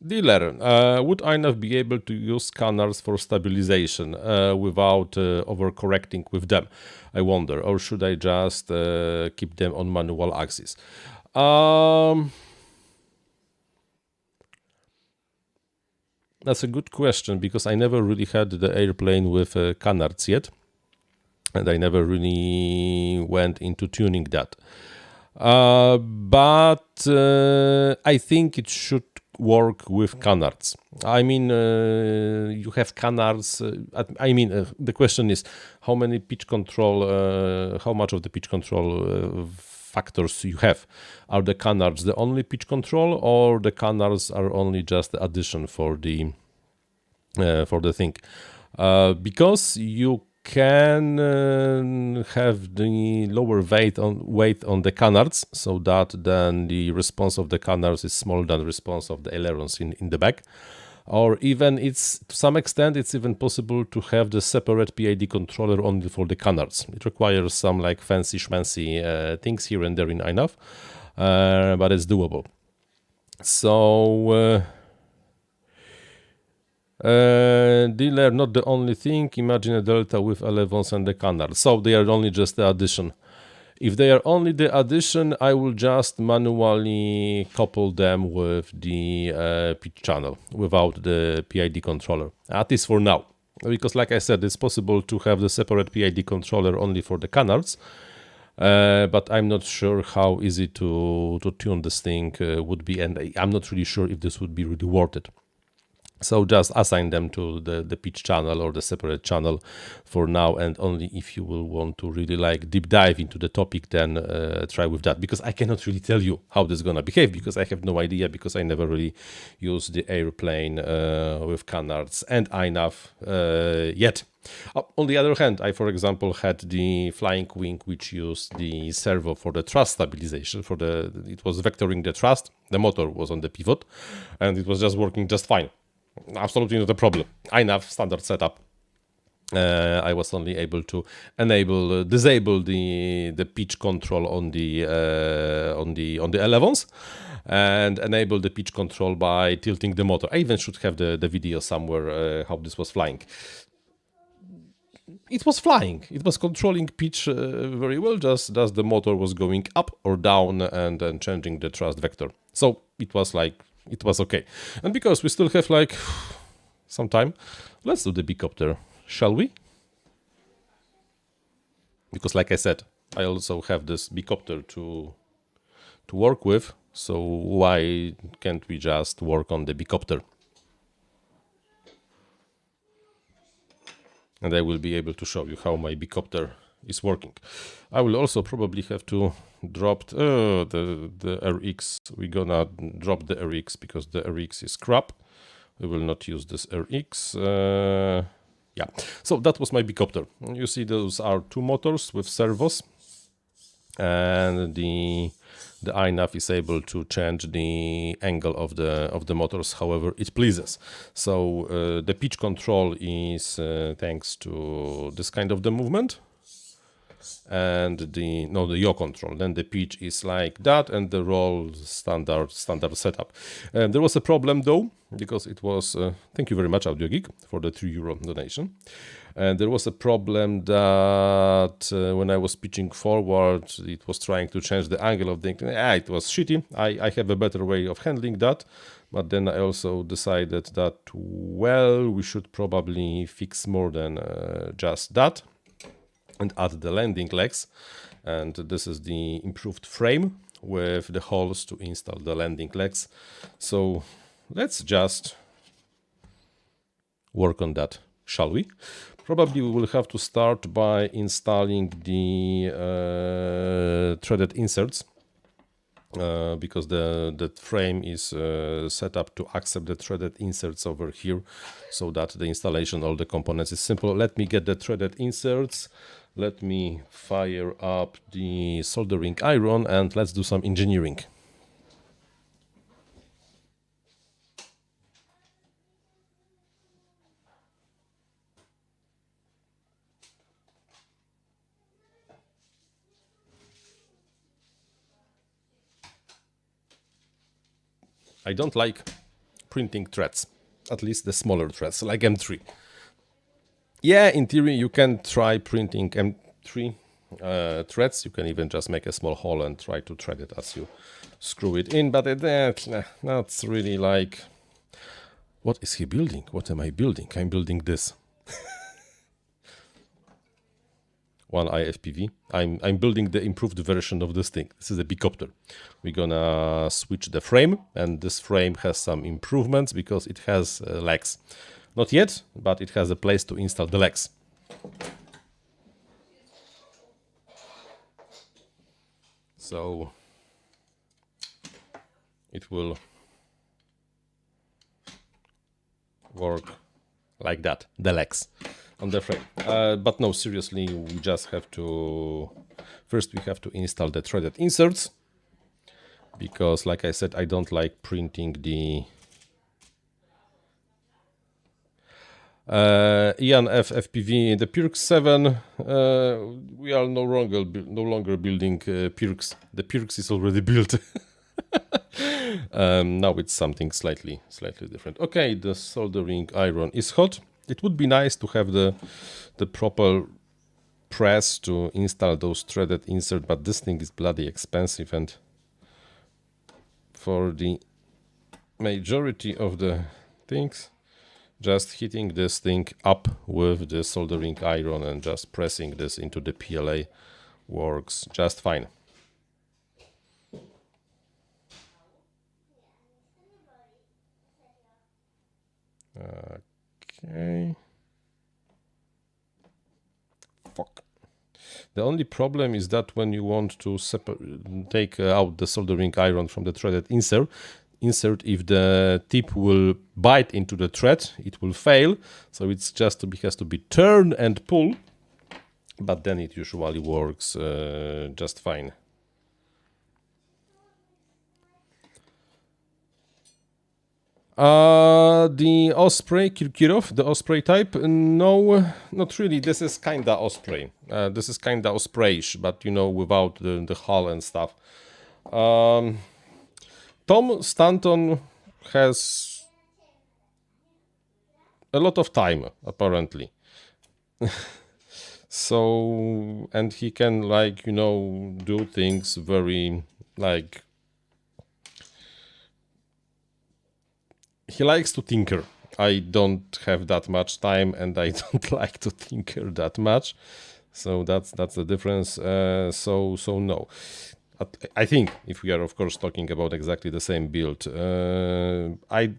Dealer, would INAV be able to use scanners for stabilization without overcorrecting with them? I wonder, or should I just keep them on manual axis? That's a good question, because I never really had the airplane with canards yet, and I never really went into tuning that. But I think it should work with canards. I mean, you have canards. The question is how many pitch control, how much of the pitch control factors you have. Are the canards the only pitch control, or the canards are only just the addition for the thing? Because you can have the lower weight on the canards, so that then the response of the canards is smaller than the response of the ailerons in the back. Or even it's, to some extent, it's even possible to have the separate PID controller only for the canards. It requires some like fancy schmancy things here and there in INAV, but it's doable. So dealer, not the only thing. Imagine a delta with 11s and the canard. So they are only just the addition. If they are only the addition, I will just manually couple them with the pitch channel without the PID controller. At least for now. Because like I said, it's possible to have the separate PID controller only for the canards. But I'm not sure how easy to tune this thing would be. And I'm not really sure if this would be really worth it. So just assign them to the pitch channel or the separate channel for now, and only if you will want to really like deep dive into the topic, then try with that, because I cannot really tell you how this is gonna behave, because I have no idea, because I never really used the airplane with canards and INAV yet. On the other hand, I, for example, had the flying wing which used the servo for the thrust stabilization. It was vectoring the thrust. The motor was on the pivot, and it was just working just fine. Absolutely not a problem. INAV standard setup. I was only able to disable the pitch control on the 11s, and enable the pitch control by tilting the motor. I even should have the video somewhere how this was flying. It was flying. It was controlling pitch very well. Just as the motor was going up or down and then changing the thrust vector. So it was okay. And because we still have like some time, let's do the Bicopter, shall we? Because like I said, I also have this Bicopter to work with. So why can't we just work on the Bicopter? And I will be able to show you how my Bicopter is working. I will also probably have to drop the RX. We're gonna drop the RX because the RX is crap. We will not use this RX. Yeah, so that was my Bicopter. You see, those are two motors with servos, and the INAV is able to change the angle of the motors however it pleases. So the pitch control is thanks to this kind of the movement. and the yaw control. Then the pitch is like that, and the roll standard setup. There was a problem though, because it was thank you very much Audio Geek for the €3 donation. And there was a problem that when I was pitching forward, it was trying to change the angle of the it was shitty. I have a better way of handling that, but then I also decided that, well, we should probably fix more than just that and add the landing legs. And this is the improved frame with the holes to install the landing legs. So let's just work on that, shall we? Probably we will have to start by installing the threaded inserts because the frame is set up to accept the threaded inserts over here, so that the installation of all the components is simple. Let me get the threaded inserts. Let me fire up the soldering iron and let's do some engineering. I don't like printing threads, at least the smaller threads, like M3. Yeah, in theory, you can try printing M3 threads. You can even just make a small hole and try to thread it as you screw it in, but that's really like... What is he building? What am I building? I'm building this. One IFPV. I'm building the improved version of this thing. This is a Bicopter. We're gonna switch the frame, and this frame has some improvements because it has legs. Not yet, but it has a place to install the legs. So it will work like that, the legs on the frame. But no, seriously, we just have to... First we have to install the threaded inserts, because like I said, I don't like printing the Ian FPV, the Pirx 7. We are no longer building Pirx. The Pirx is already built. Now it's something slightly different. Okay, the soldering iron is hot. It would be nice to have the proper press to install those threaded inserts, but this thing is bloody expensive, and for the majority of the things, just hitting this thing up with the soldering iron and just pressing this into the PLA works just fine. Okay. Fuck. The only problem is that when you want to take out the soldering iron from the threaded insert, if the tip will bite into the thread, it will fail. So it's just has to be turn and pull, but then it usually works just fine. The Osprey Kirkirov, the Osprey type, no, not really. This is kinda Osprey. This is kinda Ospreyish, but you know, without the hull and stuff. Tom Stanton has a lot of time, apparently. So, and he can, like, you know, do things very, like... He likes to tinker. I don't have that much time, and I don't like to tinker that much. So that's the difference. So no. I think if we are, of course, talking about exactly the same build, I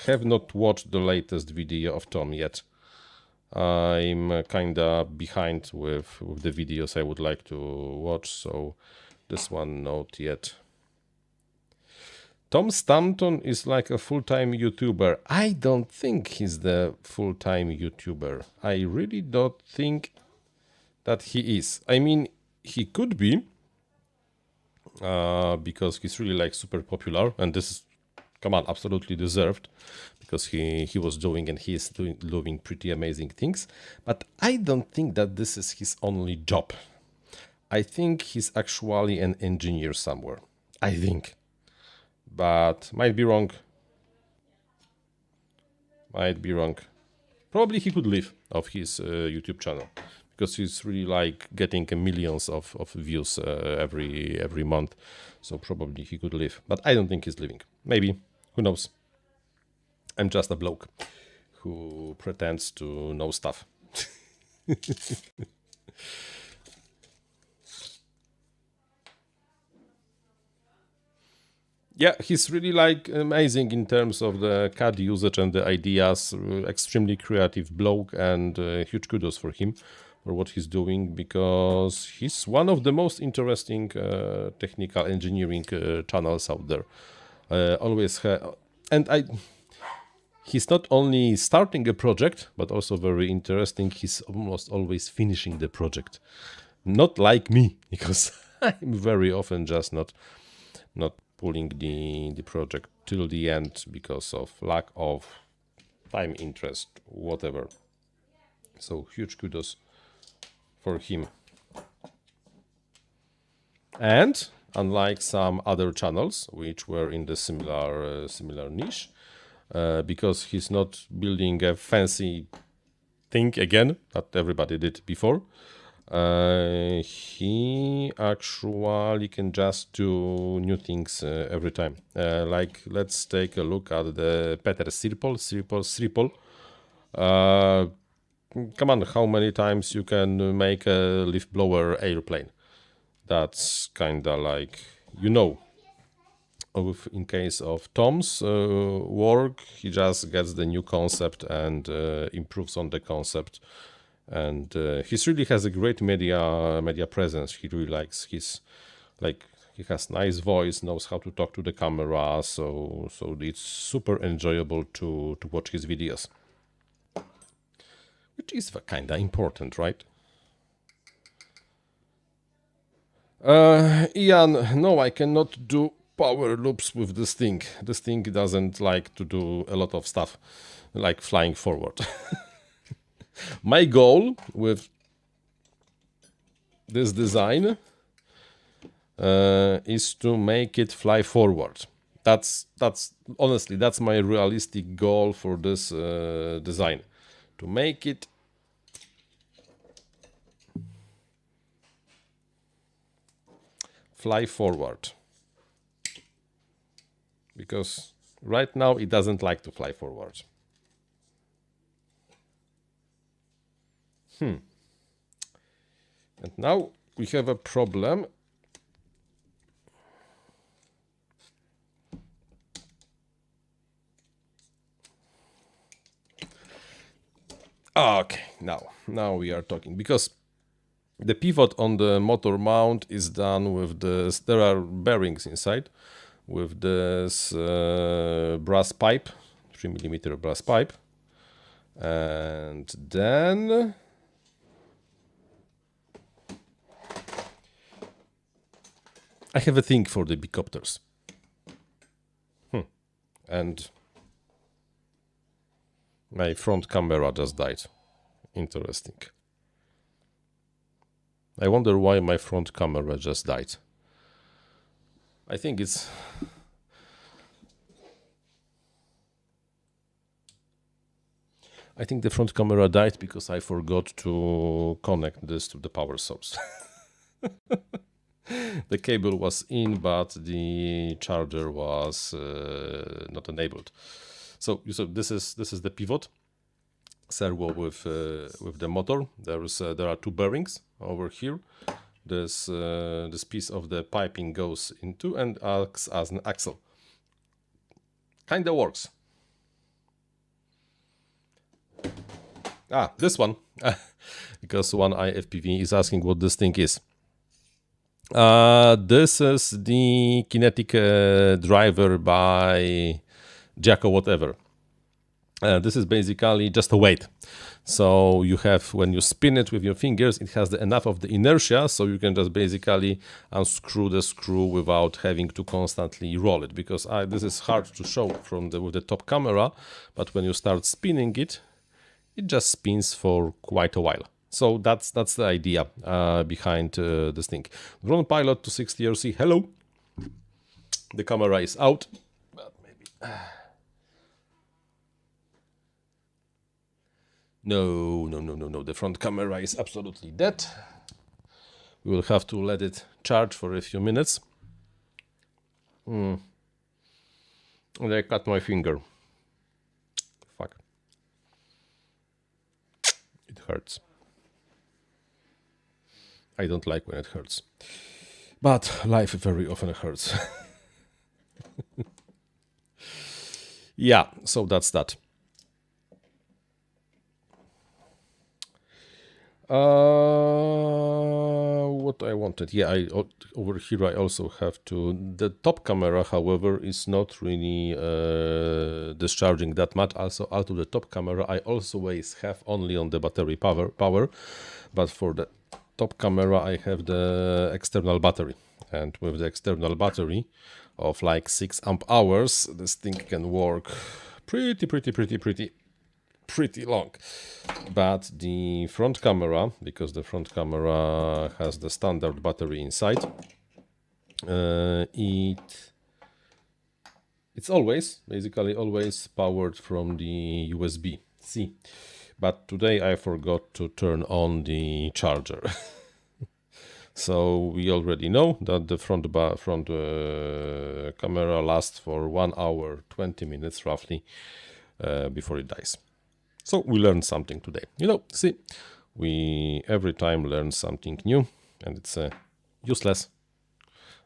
have not watched the latest video of Tom yet. I'm kinda behind with the videos I would like to watch, so this one not yet. Tom Stanton is like a full-time YouTuber. I don't think he's the full-time YouTuber. I really don't think that he is. I mean, he could be, because he's really like super popular, and this is, come on, absolutely deserved, because he was doing and he is doing pretty amazing things. But I don't think that this is his only job. I think he's actually an engineer somewhere. I think. But might be wrong. Might be wrong. Probably he could live off his YouTube channel, because he's really like getting millions of views every month. So probably he could live. But I don't think he's living. Maybe. Who knows? I'm just a bloke who pretends to know stuff. Yeah, he's really like amazing in terms of the CAD usage and the ideas. Extremely creative bloke, and huge kudos for him for what he's doing, because he's one of the most interesting technical engineering channels out there. He's not only starting a project, but also very interesting. He's almost always finishing the project. Not like me, because I'm very often just not pulling the project till the end because of lack of time, interest, whatever. So huge kudos for him. And unlike some other channels which were in the similar niche, because he's not building a fancy thing again that everybody did before, he actually can just do new things every time. Like, let's take a look at the Peter Sirpol. Come on, how many times you can make a leaf blower airplane? That's kinda like, in case of Tom's work, he just gets the new concept and improves on the concept. And he really has a great media presence. He really likes he has nice voice, knows how to talk to the camera, so it's super enjoyable to watch his videos, which is kinda important, right? Ian, no, I cannot do power loops with this thing. This thing doesn't like to do a lot of stuff, like flying forward. My goal with this design is to make it fly forward. That's honestly, that's my realistic goal for this design, to make it fly forward, because right now it doesn't like to fly forward. And now we have a problem. Okay, now we are talking, because the pivot on the motor mount is done with this. There are bearings inside with this brass pipe, 3mm brass pipe, and then I have a thing for the Bicopters. And my front camera just died. Interesting. I wonder why my front camera just died. I think the front camera died because I forgot to connect this to the power source. The cable was in, but the charger was not enabled. So this is the pivot servo with the motor. There are two bearings over here. This piece of the piping goes into and acts as an axle. Kinda works. This one, because one IFPV is asking what this thing is. This is the kinetic driver by Jacko whatever. This is basically just a weight. So you have, when you spin it with your fingers, it has enough of the inertia, so you can just basically unscrew the screw without having to constantly roll it. Because this is hard to show with the top camera, but when you start spinning it, it just spins for quite a while. So that's the idea behind this thing. Drone pilot to 60 RC. Hello. The camera is out. But maybe. No. The front camera is absolutely dead. We will have to let it charge for a few minutes. And I cut my finger. Fuck. It hurts. I don't like when it hurts. But life very often hurts. Yeah, so that's that. What I wanted, yeah, over here I also have to. The top camera, however, is not really discharging that much. Also, out of the top camera, I always have only on the battery power, but for the top camera, I have the external battery, and with the external battery of like 6 amp hours, this thing can work pretty long. But the front camera, because the front camera has the standard battery inside, it's basically always powered from the USB-C. But today I forgot to turn on the charger. So we already know that the front camera lasts for 1 hour 20 minutes roughly before it dies. So we learned something today. See, we every time learn something new, and it's useless,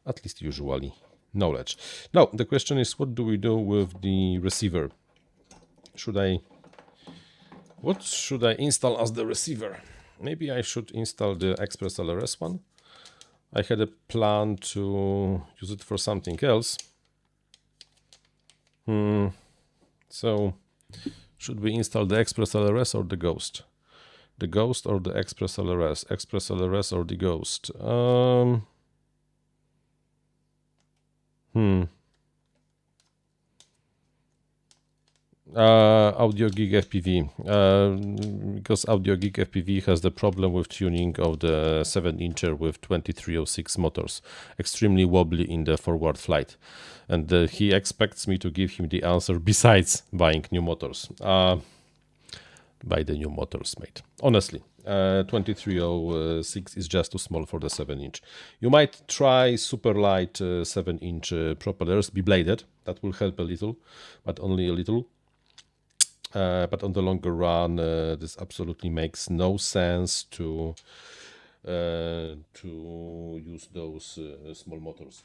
at least usually, knowledge. Now, the question is, what do we do with the receiver? What should I install as the receiver? Maybe I should install the Express LRS one. I had a plan to use it for something else. So, should we install the Express LRS or the Ghost? The Ghost or the Express LRS? Express LRS or the Ghost? Audio Gig FPV, because Audio Gig FPV has the problem with tuning of the 7-incher with 2306 motors, extremely wobbly in the forward flight, and he expects me to give him the answer besides buying new motors. Buy the new motors, mate. Honestly, 2306 is just too small for the 7-inch. You might try super light 7-inch propellers, be bladed. That will help a little, but only a little. But on the longer run, this absolutely makes no sense to use those small motors,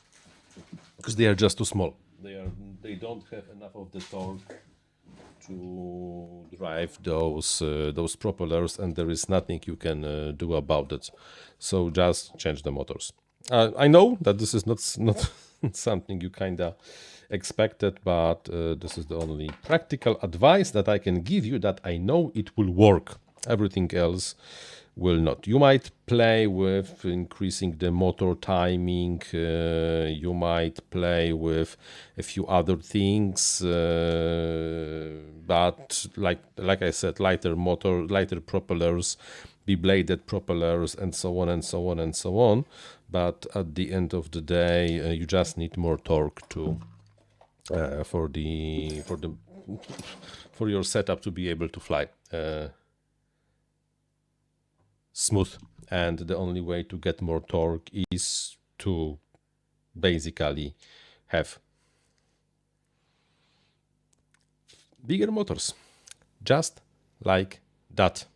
because they are just too small. They don't have enough of the torque to drive those propellers, and there is nothing you can do about it. So just change the motors. I know that this is not something you kinda expected, but this is the only practical advice that I can give you, that I know it will work. Everything else will not. You might play with increasing the motor timing, you might play with a few other things, but like I said, lighter propellers, be-bladed propellers, and so on and so on and so on. But at the end of the day, you just need more torque to for your setup to be able to fly smooth. And the only way to get more torque is to basically have bigger motors, just like that.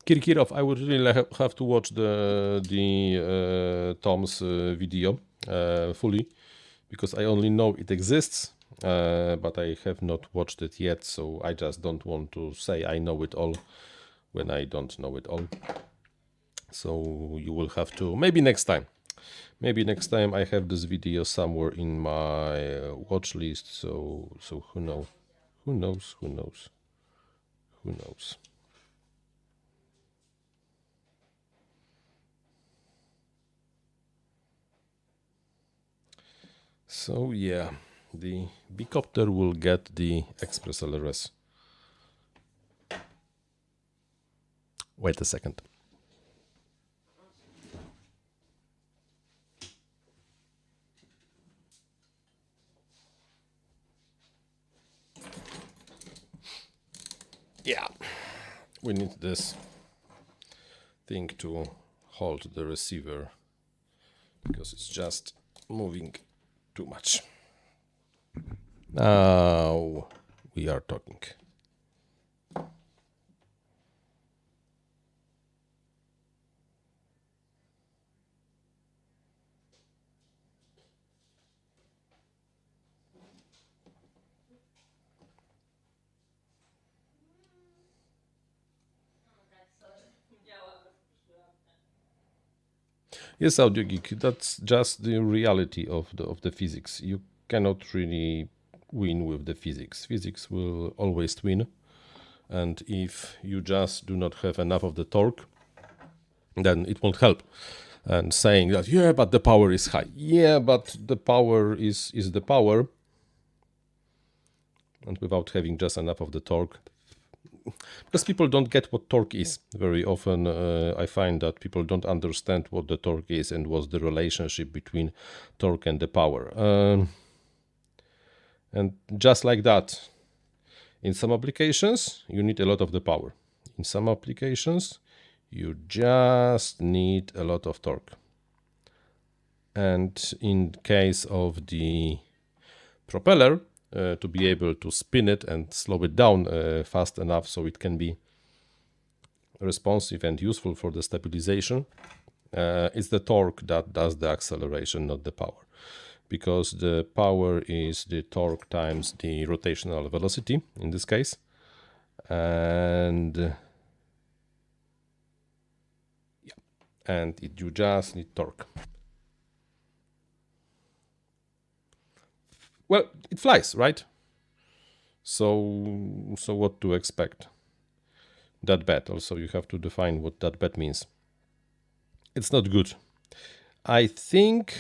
Kirkirov, I would really have to watch the Tom's video fully, because I only know it exists, but I have not watched it yet, so I just don't want to say I know it all when I don't know it all. So you will have to, maybe next time I have this video somewhere in my watch list, so who knows. So yeah, the Bicopter will get the express LRS. Wait a second. Yeah, we need this thing to hold the receiver because it's just moving too much. Now we are talking. Yes, Audio Geek, that's just the reality of the physics. You cannot really win with the physics. Physics will always win. And if you just do not have enough of the torque, then it won't help. And saying that, yeah, but the power is high. Yeah, but the power is the power. And without having just enough of the torque, because people don't get what torque is. Very often I find that people don't understand what the torque is and what's the relationship between torque and the power. And just like that, in some applications, you need a lot of the power. In some applications, you just need a lot of torque. And in case of the propeller, to be able to spin it and slow it down fast enough so it can be responsive and useful for the stabilization, it's the torque that does the acceleration, not the power. Because the power is the torque times the rotational velocity in this case. And yeah, and you just need torque. Well, it flies, right? So what to expect? That bad. Also, you have to define what that bad means. It's not good. I think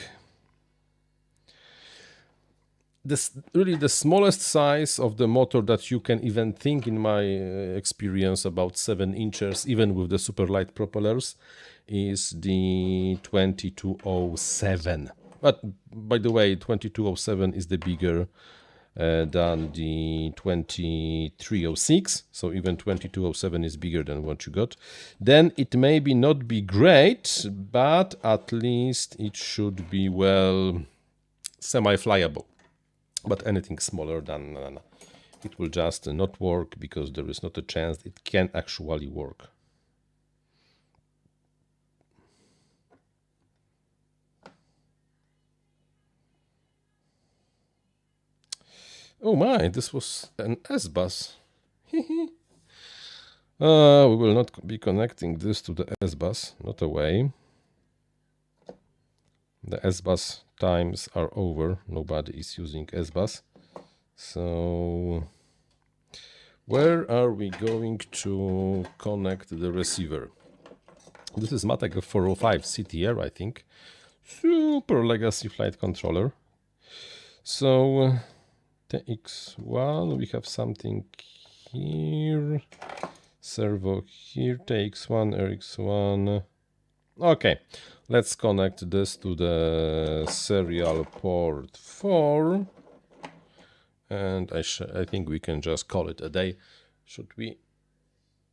this really the smallest size of the motor that you can even think, in my experience, about 7 inches, even with the super light propellers, is the 2207. But by the way, 2207 is the bigger than the 2306, so even 2207 is bigger than what you got. Then it maybe not be great, but at least it should be, well, semi-flyable. But anything smaller than it will just not work, because there is not a chance it can actually work. Oh my, this was an S-bus. We will not be connecting this to the S-bus, not a way. The S-bus times are over, nobody is using S-bus. So where are we going to connect the receiver? This is Matek 405 CTR, I think. Super legacy flight controller. So TX1, we have something here. Servo here, TX1, RX1. Okay, let's connect this to the serial port 4. And I think we can just call it a day. Should we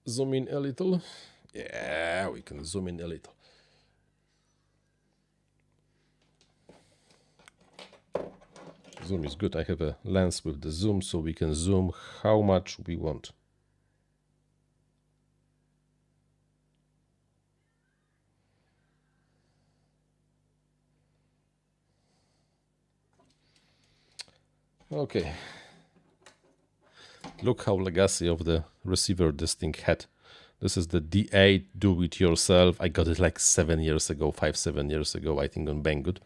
zoom in a little? Yeah, we can zoom in a little. Zoom is good. I have a lens with the zoom, so we can zoom how much we want. Okay. Look how legacy of the receiver this thing had. This is the D8 do-it-yourself. I got it like 7 years ago, 5-7 years ago, I think, on Banggood.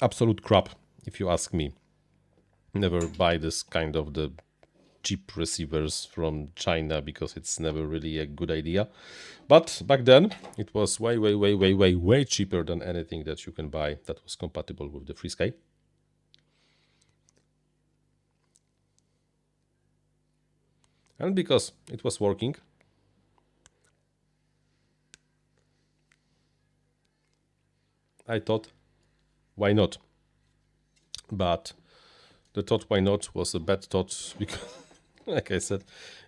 Absolute crap, if you ask me. Never buy this kind of the cheap receivers from China, because it's never really a good idea. But back then it was way cheaper than anything that you can buy that was compatible with the FreeSky. And because it was working, I thought, why not? But the thought why not was a bad thought because, like I said,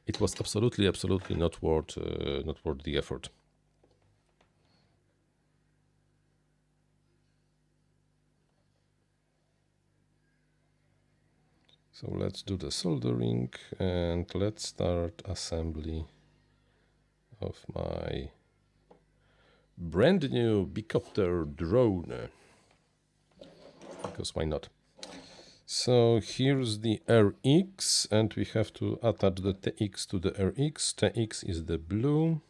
it was absolutely not worth the effort. So let's do the soldering and let's start assembly of my brand new Bicopter drone. Because why not? So here's the RX and we have to attach the TX to the RX. TX is the blue.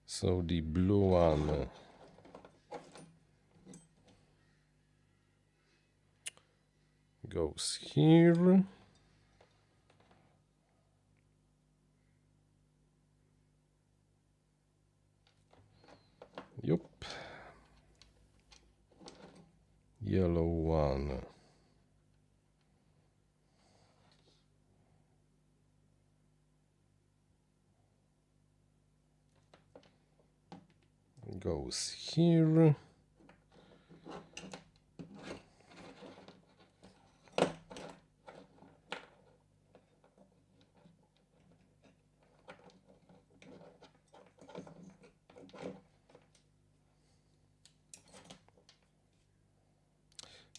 So the blue one goes here. Yup. Yellow one goes here.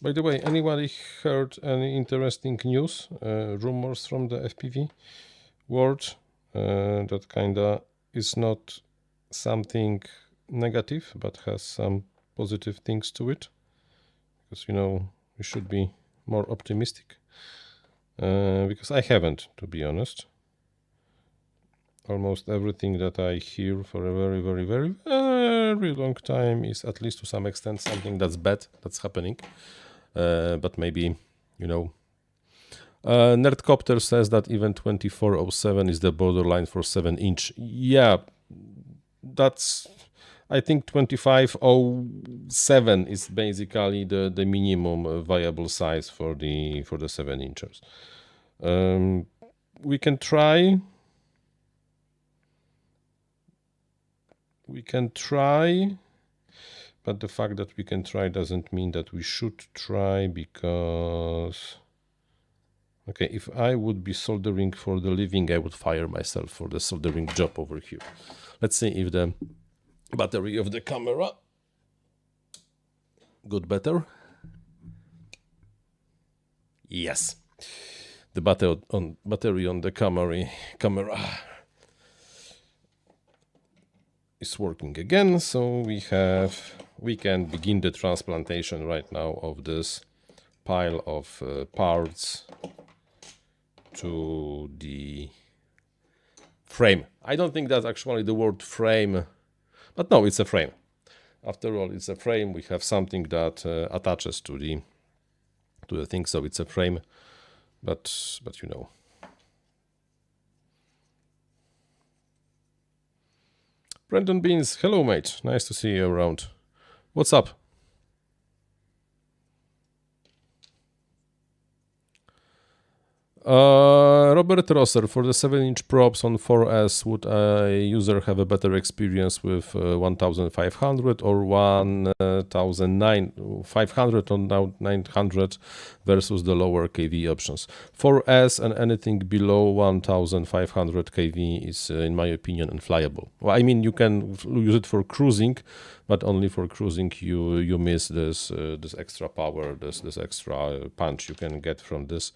By the way, anybody heard any interesting news, rumors from the FPV world that kinda is not something negative but has some positive things to it? Because, you know, we should be more optimistic. Because I haven't, to be honest. Almost everything that I hear for a very long time is, at least to some extent, something that's bad, that's happening. But maybe, you know, Nerdcopter says that even 2407 is the borderline for 7-inch. Yeah, that's, I think 2507 is basically the minimum viable size for the 7-inchers. We can try. We can try. But the fact that we can try doesn't mean that we should try, because... Okay, if I would be soldering for the living, I would fire myself for the soldering job over here. Let's see if the battery of the camera got better. Yes. The battery on the camera is working again, so we can begin the transplantation right now of this pile of parts to the frame. I don't think that's actually the word frame, but no, it's a frame. After all, it's a frame. We have something that attaches to the thing, so it's a frame. But you know. Brandon Beans, hello mate, nice to see you around. What's up? Robert Rosser, for the 7-inch props on 4S, would a user have a better experience with 1500 or 1500 or 900 versus the lower kV options? 4S and anything below 1500 kV is, in my opinion, unflyable. Well, I mean, you can use it for cruising, but only for cruising you miss this extra power, this extra punch you can get from this.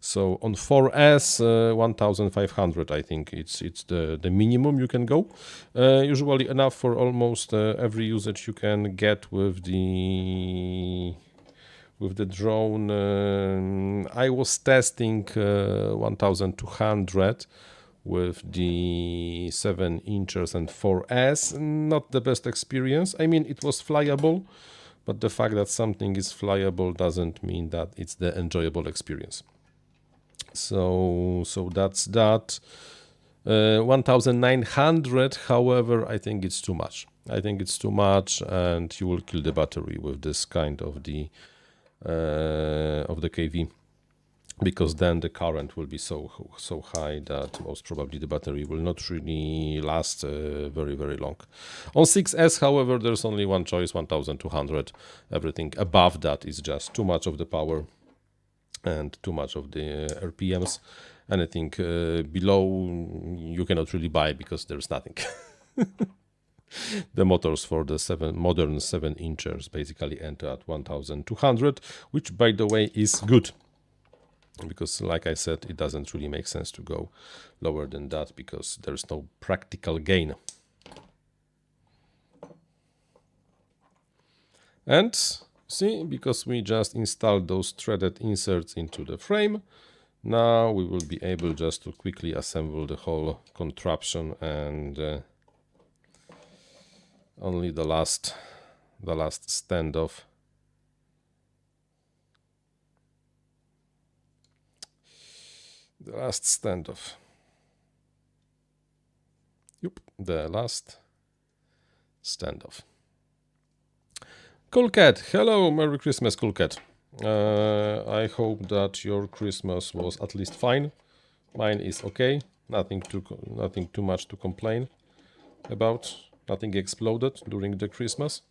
So on 4S, 1500, I think it's the minimum you can go. Usually enough for almost every usage you can get with the drone. I was testing 1200 with the 7-inchers and 4S. Not the best experience. I mean, it was flyable, but the fact that something is flyable doesn't mean that it's the enjoyable experience. So that's that. 1900, however, I think it's too much. And you will kill the battery with this kind of the KV. because then the current will be so high that most probably the battery will not really last very, very long. On 6S, however, there's only one choice, 1200. Everything above that is just too much of the power and too much of the RPMs. Anything below you cannot really buy because there's nothing. The motors for the modern 7-inchers basically enter at 1200, which by the way is good. Because like I said, it doesn't really make sense to go lower than that because there's no practical gain. And see, because we just installed those threaded inserts into the frame, now we will be able just to quickly assemble the whole contraption, and only the last standoff. The last standoff. Yep, the last standoff. Cool Cat, hello, Merry Christmas, Cool Cat. I hope that your Christmas was at least fine. Mine is okay. Nothing too much to complain about. Nothing exploded during the Christmas.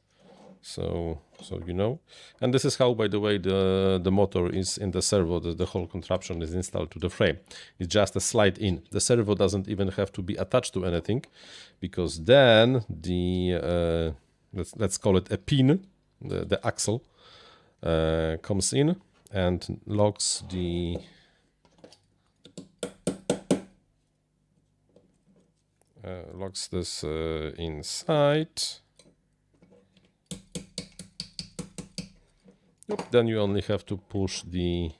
So you know. And this is how, by the way, the motor is in the servo. The whole contraption is installed to the frame. It's just a slide in. The servo doesn't even have to be attached to anything, because then the let's call it a pin, the axle, comes in and locks the locks this inside. Yep, then you only have to push the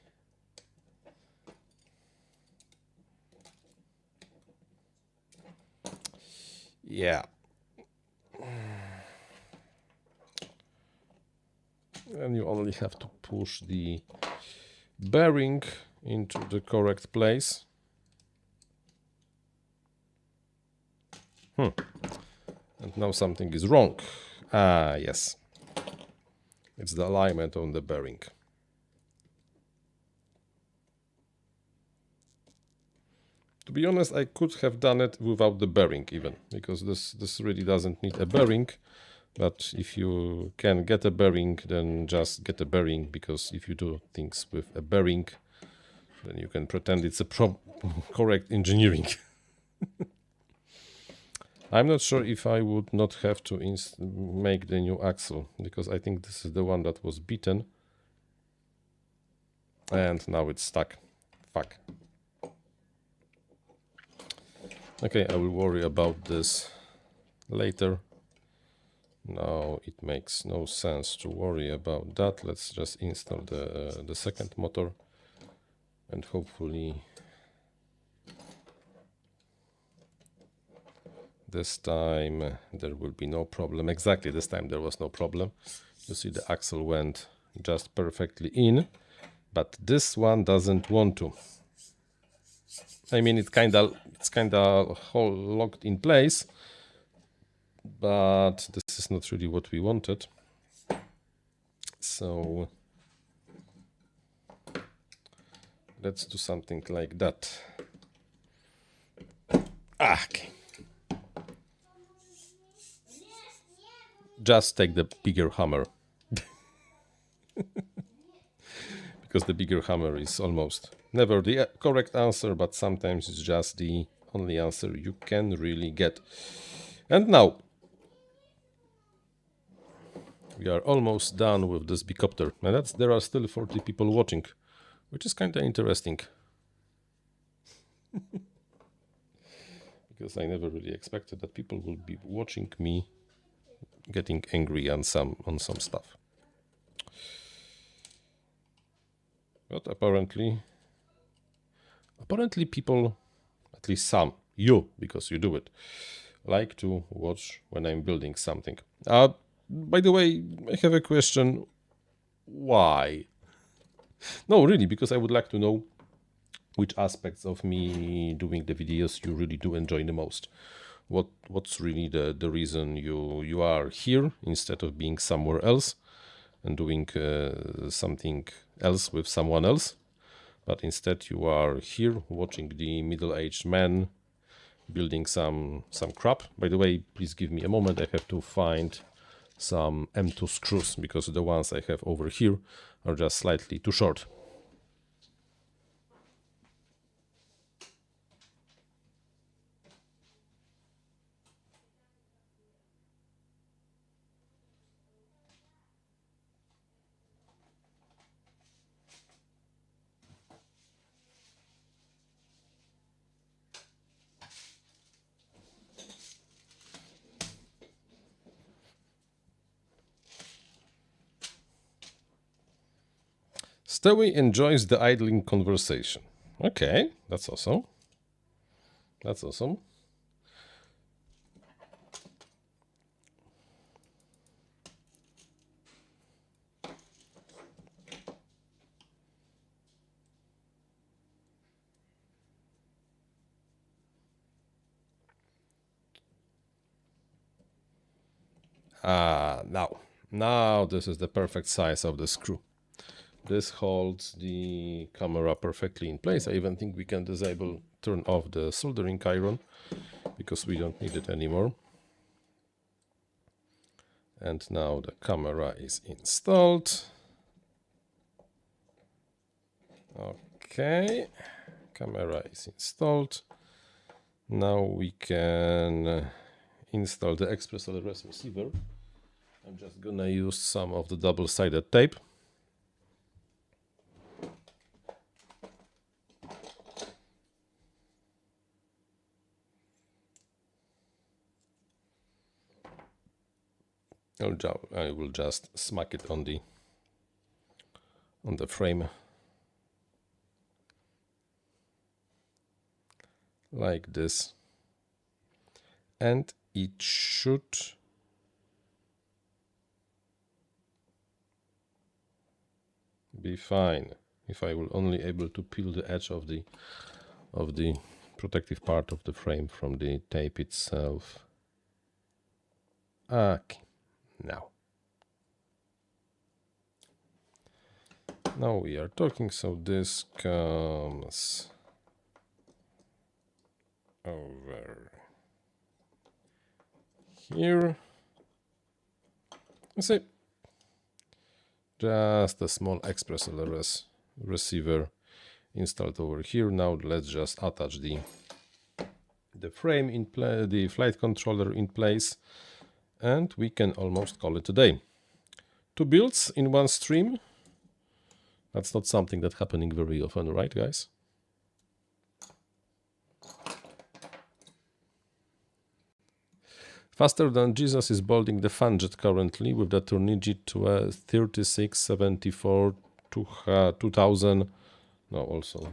and you only have to push the bearing into the correct place. And now something is wrong. Ah, yes. It's the alignment on the bearing. To be honest, I could have done it without the bearing even, because this really doesn't need a bearing. But if you can get a bearing, then just get a bearing, because if you do things with a bearing, then you can pretend it's a correct engineering. I'm not sure if I would not have to make the new axle, because I think this is the one that was beaten. And now it's stuck. Fuck. Okay, I will worry about this later. Now it makes no sense to worry about that. Let's just install the second motor, and hopefully this time there will be no problem. Exactly, this time there was no problem. You see the axle went just perfectly in, but this one doesn't want to. I mean, it's kind of locked in place, but this is not really what we wanted. So let's do something like that. Okay. Just take the bigger hammer. Because the bigger hammer is almost never the correct answer, but sometimes it's just the only answer you can really get. And now we are almost done with this Bicopter. And there are still 40 people watching, which is kind of interesting. Because I never really expected that people will be watching me getting angry on some stuff. But apparently people, at least some, you, because you do it, like to watch when I'm building something. By the way, I have a question. Why? No, really, because I would like to know which aspects of me doing the videos you really do enjoy the most. What's really the reason you are here instead of being somewhere else and doing something else with someone else. but instead you are here watching the middle-aged man building some crap. By the way, please give me a moment. I have to find some M2 screws because the ones I have over here are just slightly too short. Stewie enjoys the idling conversation. Okay, that's awesome. That's awesome. Now this is the perfect size of the screw. This holds the camera perfectly in place. I even think we can turn off the soldering iron because we don't need it anymore. And now the camera is installed. Okay, camera is installed. Now we can install the express LRS receiver. I'm just gonna use some of the double-sided tape. I will just smack it on the frame like this, and it should be fine if I will only able to peel the edge of the protective part of the frame from the tape itself. Okay. Now we are talking, so this comes over here. See, just a small express LRS receiver installed over here. Now let's just attach the frame in place, the flight controller in place, and we can almost call it a day. 2 builds in one stream. That's not something that's happening very often, right, guys? Faster than Jesus is building the Fanjet currently with the Turnigi 3674 2000. No, also.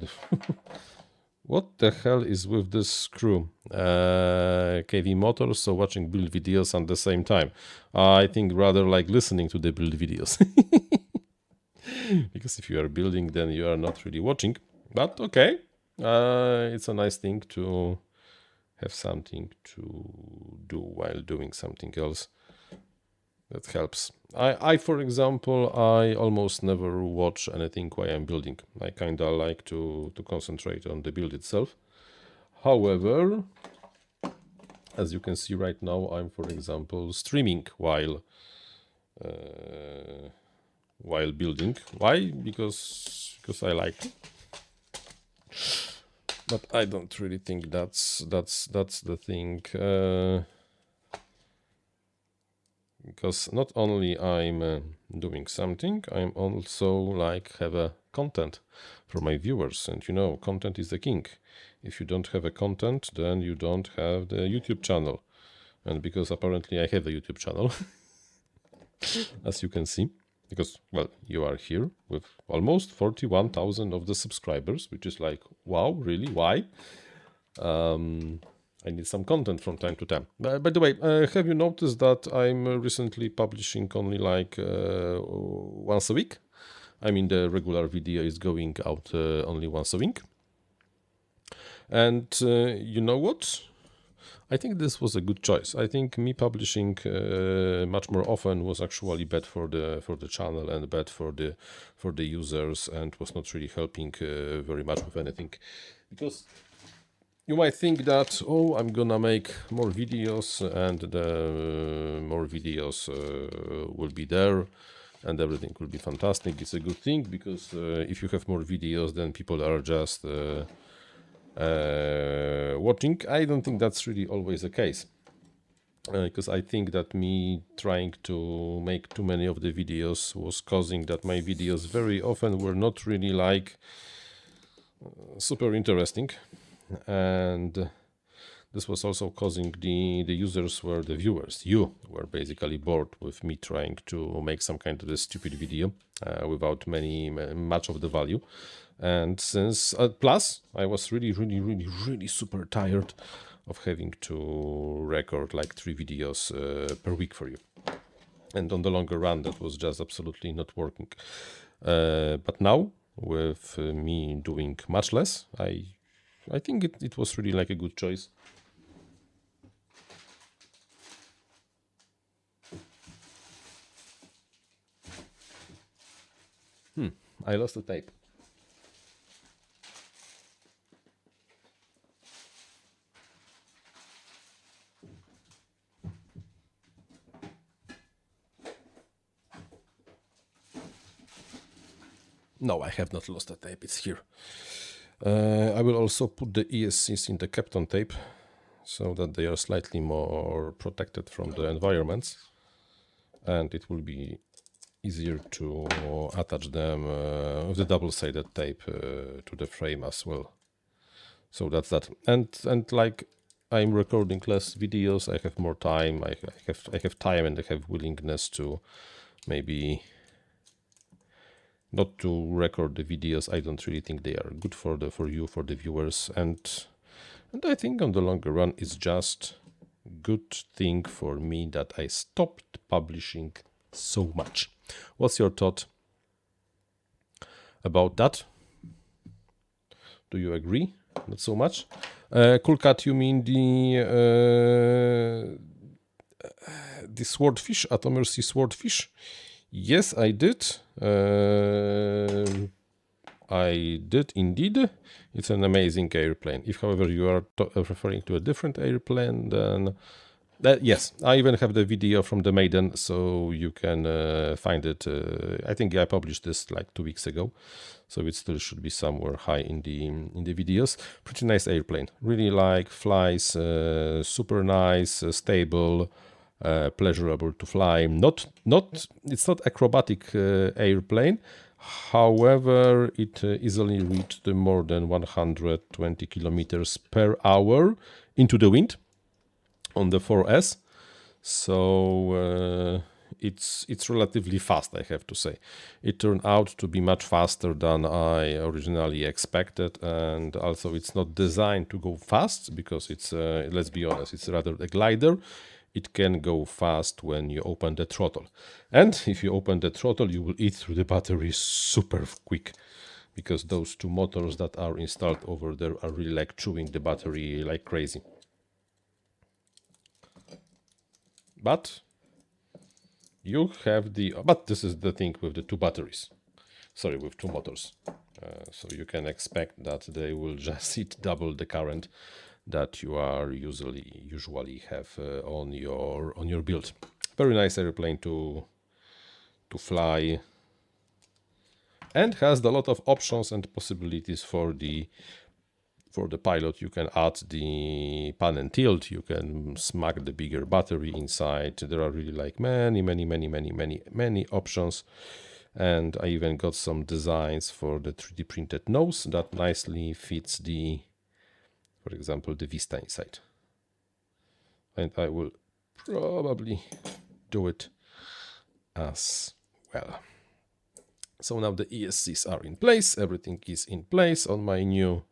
What the hell is with this screw? KV Motors, so watching build videos at the same time. I think rather like listening to the build videos. Because if you are building, then you are not really watching. But okay, it's a nice thing to have something to do while doing something else. That helps. I for example, I almost never watch anything while I'm building. I kind of like to concentrate on the build itself. However, as you can see right now, I'm for example streaming while building. Why? Because I like it. But I don't really think that's the thing. Because not only I'm doing something, I'm also like have a content for my viewers, and you know, content is the king. If you don't have a content, then you don't have the YouTube channel. And because apparently I have a YouTube channel, as you can see, because, well, you are here with almost 41,000 of the subscribers, which is like, wow, really, why? I need some content from time to time. By the way, have you noticed that I'm recently publishing only like once a week? I mean, the regular video is going out only once a week. And you know what? I think this was a good choice. I think me publishing much more often was actually bad for the channel and bad for the users, and was not really helping very much with anything. Because you might think that, oh, I'm gonna make more videos and the more videos will be there and everything will be fantastic. It's a good thing because if you have more videos, then people are just watching. I don't think that's really always the case. Because I think that me trying to make too many of the videos was causing that my videos very often were not really like super interesting, and this was also causing the users, were the viewers, you were basically bored with me trying to make some kind of a stupid video without much of the value. And since plus I was really super tired of having to record like 3 videos per week for you, and on the longer run that was just absolutely not working. But now with me doing much less, I think it was really like a good choice. I lost the tape. No, I have not lost the tape, it's here. I will also put the ESCs in the Kapton tape so that they are slightly more protected from the environments, and it will be easier to attach them with the double-sided tape to the frame as well. So that's that. And like I'm recording less videos, I have more time. I have time and I have willingness to maybe not to record the videos. I don't really think they are good for the viewers, and I think on the longer run it's just good thing for me that I stopped publishing so much. What's your thought about that? Do you agree? Not so much. Cool Cat, you mean the swordfish, Atomercy swordfish? Yes, I did. I did indeed. It's an amazing airplane. If, however, you are referring to a different airplane, then yes, I even have the video from the Maiden, so you can find it. I think I published this like 2 weeks ago, so it still should be somewhere high in the videos. Pretty nice airplane. Really like flies, super nice, stable. Pleasurable to fly. It's not acrobatic airplane. However, it easily reached more than 120 kilometers per hour into the wind on the 4S. So it's relatively fast, I have to say. It turned out to be much faster than I originally expected, and also it's not designed to go fast because it's let's be honest, it's rather a glider. It can go fast when you open the throttle. And if you open the throttle, you will eat through the battery super quick, because those 2 motors that are installed over there are really like chewing the battery like crazy. But you have but this is the thing with the 2 batteries. Sorry, with 2 motors. So you can expect that they will just eat double the current that you are usually have on your build. Very nice airplane to fly, and has a lot of options and possibilities for the pilot. You can add the pan and tilt. You can smack the bigger battery inside. There are really like many options. And I even got some designs for the 3D printed nose that nicely fits for example, the Vista inside. And I will probably do it as well. So now the ESCs are in place. Everything is in place on my new,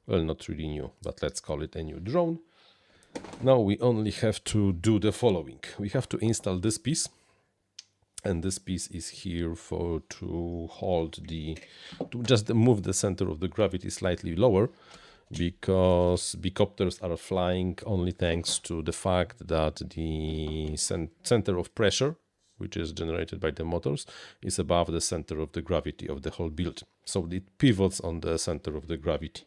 well, not really new, but let's call it a new drone. Now we only have to do the following. We have to install this piece. And this piece is here to hold to just move the center of the gravity slightly lower. because Bicopters are flying only thanks to the fact that the center of pressure, which is generated by the motors, is above the center of the gravity of the whole build. So it pivots on the center of the gravity.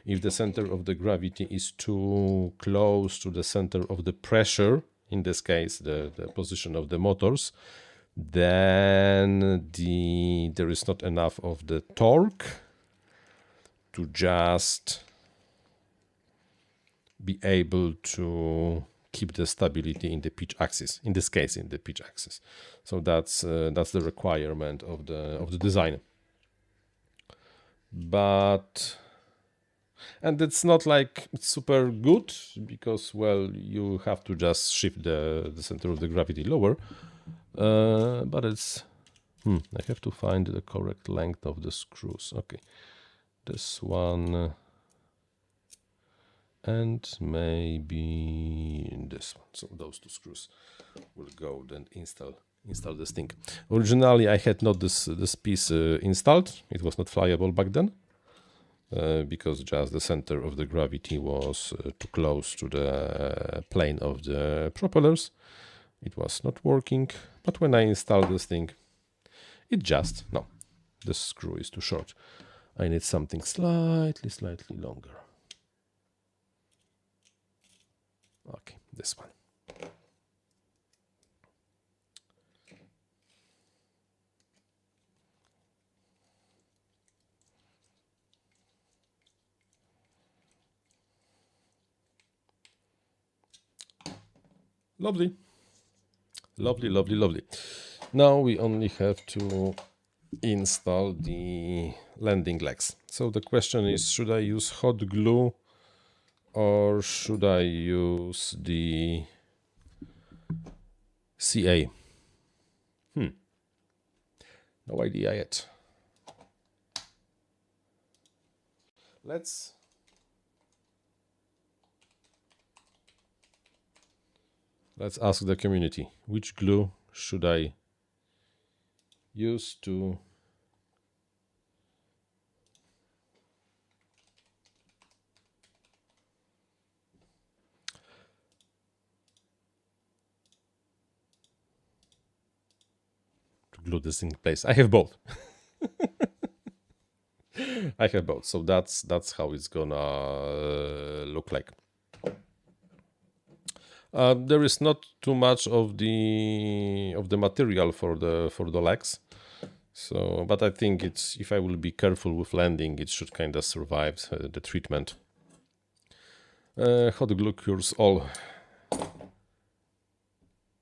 If the center of the gravity is too close to the center of the pressure, in this case the position of the motors, then there is not enough of the torque to just be able to keep the stability in the pitch axis, in this case in the pitch axis. So that's the requirement of the design. And it's not like it's super good, because, well, you have to just shift the center of the gravity lower, but it's I have to find the correct length of the screws. Okay, this one and maybe this one. So those two screws will go, then install this thing. Originally I had not this piece installed. It was not flyable back then, because just the center of the gravity was too close to the plane of the propellers. It was not working, but when I installed this thing, no, this screw is too short. I need something slightly longer. Okay, this one. Lovely. Now we only have to install the landing legs. So the question is, should I use hot glue or should I use the CA? No idea yet. Let's ask the community, which glue should I use to glue this in place. I have both. So that's how it's gonna look like. There is not too much of the material for the legs, so, but I think if I will be careful with landing, it should kind of survive the treatment. Hot glue cures all.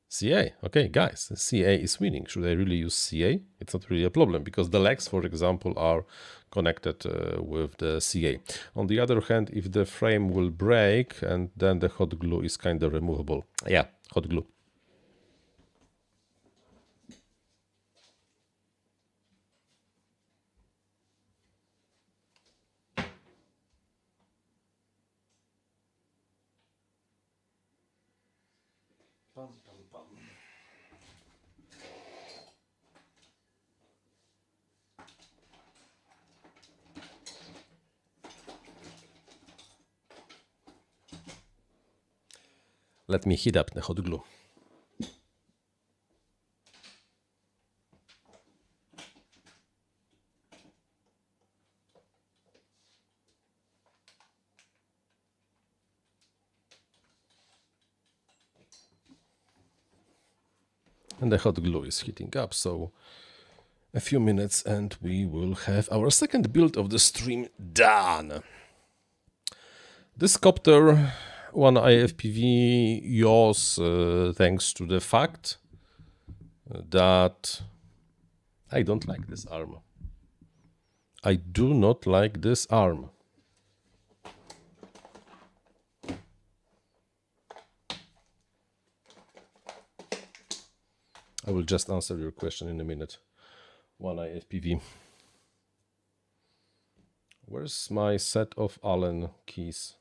CA, okay, guys, CA is winning. Should I really use CA? It's not really a problem, because the legs, for example, are connected with the CA. On the other hand, if the frame will break, and then the hot glue is kind of removable. Yeah, hot glue. Let me heat up the hot glue. And the hot glue is heating up, so a few minutes and we will have our second build of the stream done. This copter, one IFPV, yaws thanks to the fact that I don't like this arm. I do not like this arm. I will just answer your question in a minute. One IFPV. Where's my set of Allen keys?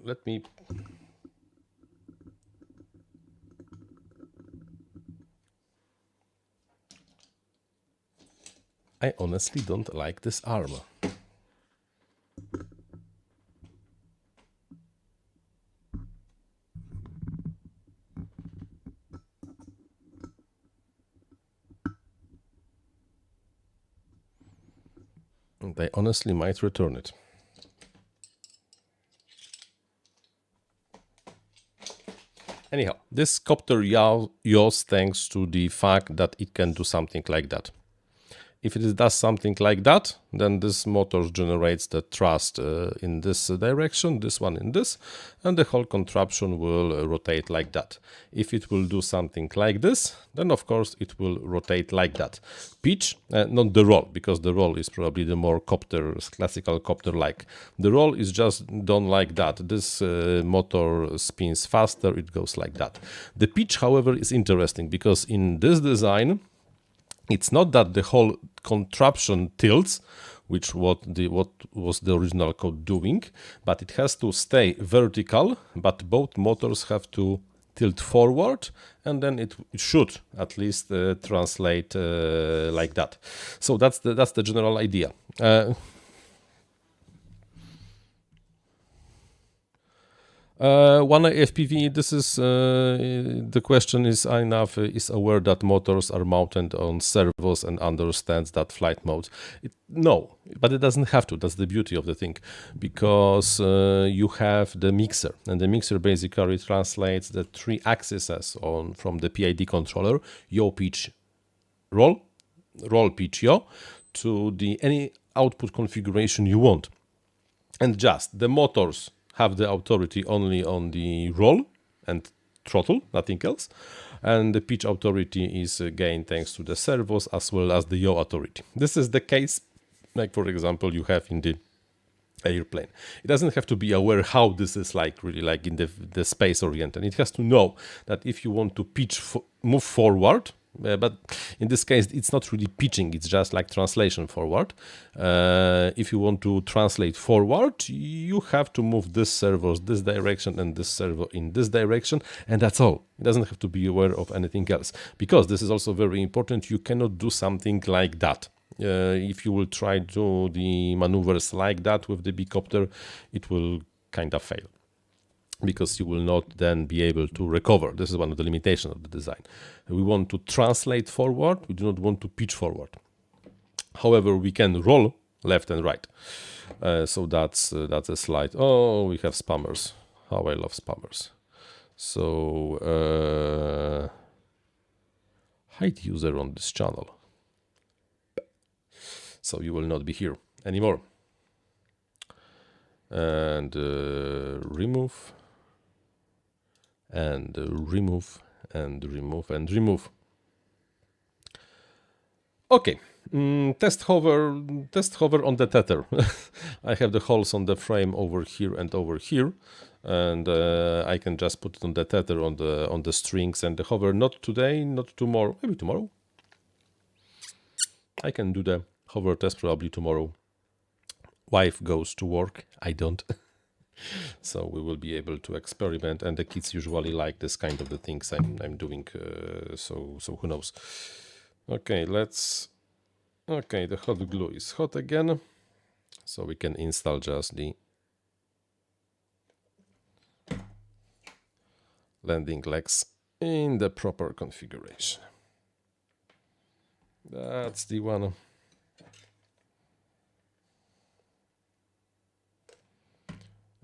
let me... I honestly don't like this arm. And I honestly might return it. Anyhow, this copter yaws thanks to the fact that it can do something like that. If it does something like that, then this motor generates the thrust in this direction, this one in this, and the whole contraption will rotate like that. If it will do something like this, then of course it will rotate like that. Pitch, not the roll, because the roll is probably the more classical copter-like. The roll is just done like that. This motor spins faster, it goes like that. The pitch, however, is interesting because in this design, it's not that the whole contraption tilts, which what was the original code doing, but it has to stay vertical, but both motors have to tilt forward, and then it should at least translate like that. So that's the general idea. One FPV, this is the question is INAV is aware that motors are mounted on servos and understands that flight mode. No, but it doesn't have to. That's the beauty of the thing, because you have the mixer, and the mixer basically translates the 3 axes from the PID controller: yaw, pitch, roll, pitch, yaw, to any output configuration you want. And just the motors have the authority only on the roll and throttle, nothing else. And the pitch authority is gained thanks to the servos as well as the yaw authority. This is the case, like for example, you have in the airplane. It doesn't have to be aware how this is like really like in the space oriented. It has to know that if you want to pitch, move forward, but in this case, it's not really pitching, it's just like translation forward. If you want to translate forward, you have to move this servo this direction and this servo in this direction, and that's all. It doesn't have to be aware of anything else, because this is also very important. You cannot do something like that. If you will try to do the maneuvers like that with the Bicopter, it will kind of fail, because you will not then be able to recover. This is one of the limitations of the design. We want to translate forward, we do not want to pitch forward. However, we can roll left and right. So that's a slide. Oh, we have spammers. How I love spammers. So hide user on this channel. So you will not be here anymore. And remove. And remove and remove and remove. Okay, test hover on the tether. I have the holes on the frame over here and over here, and I can just put it on the tether on the strings and the hover. Not today, not tomorrow, maybe tomorrow. I can do the hover test probably tomorrow. Wife goes to work, I don't. So we will be able to experiment, and the kids usually like this kind of the things I'm doing. So who knows? Okay, okay, the hot glue is hot again, so we can install just the landing legs in the proper configuration. That's the one.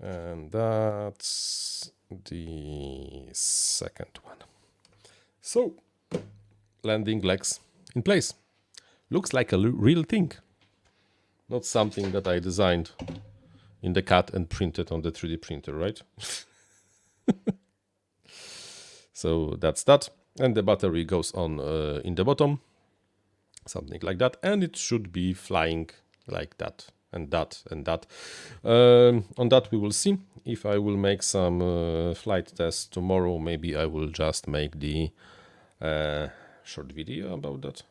And that's the second one. So, landing legs in place. Looks like a real thing. Not something that I designed in the CAD and printed on the 3D printer, right? So that's that. And the battery goes on in the bottom. Something like that. And it should be flying like that. And that, and that. On that we will see. If I will make some flight tests tomorrow, maybe I will just make the short video about that.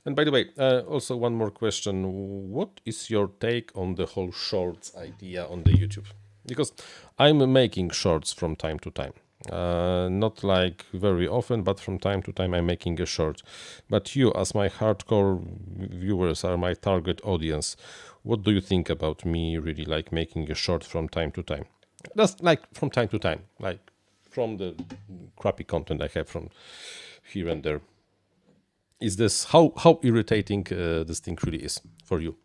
And by the way, also one more question. What is your take on the whole shorts idea on the YouTube? because I'm making shorts from time to time. Not like very often, but from time to time I'm making a short. But you, as my hardcore viewers, are my target audience. What do you think about me really like making a short from time to time? That's like from time to time, like from the crappy content I have from here and there. Is this how irritating this thing really is for you?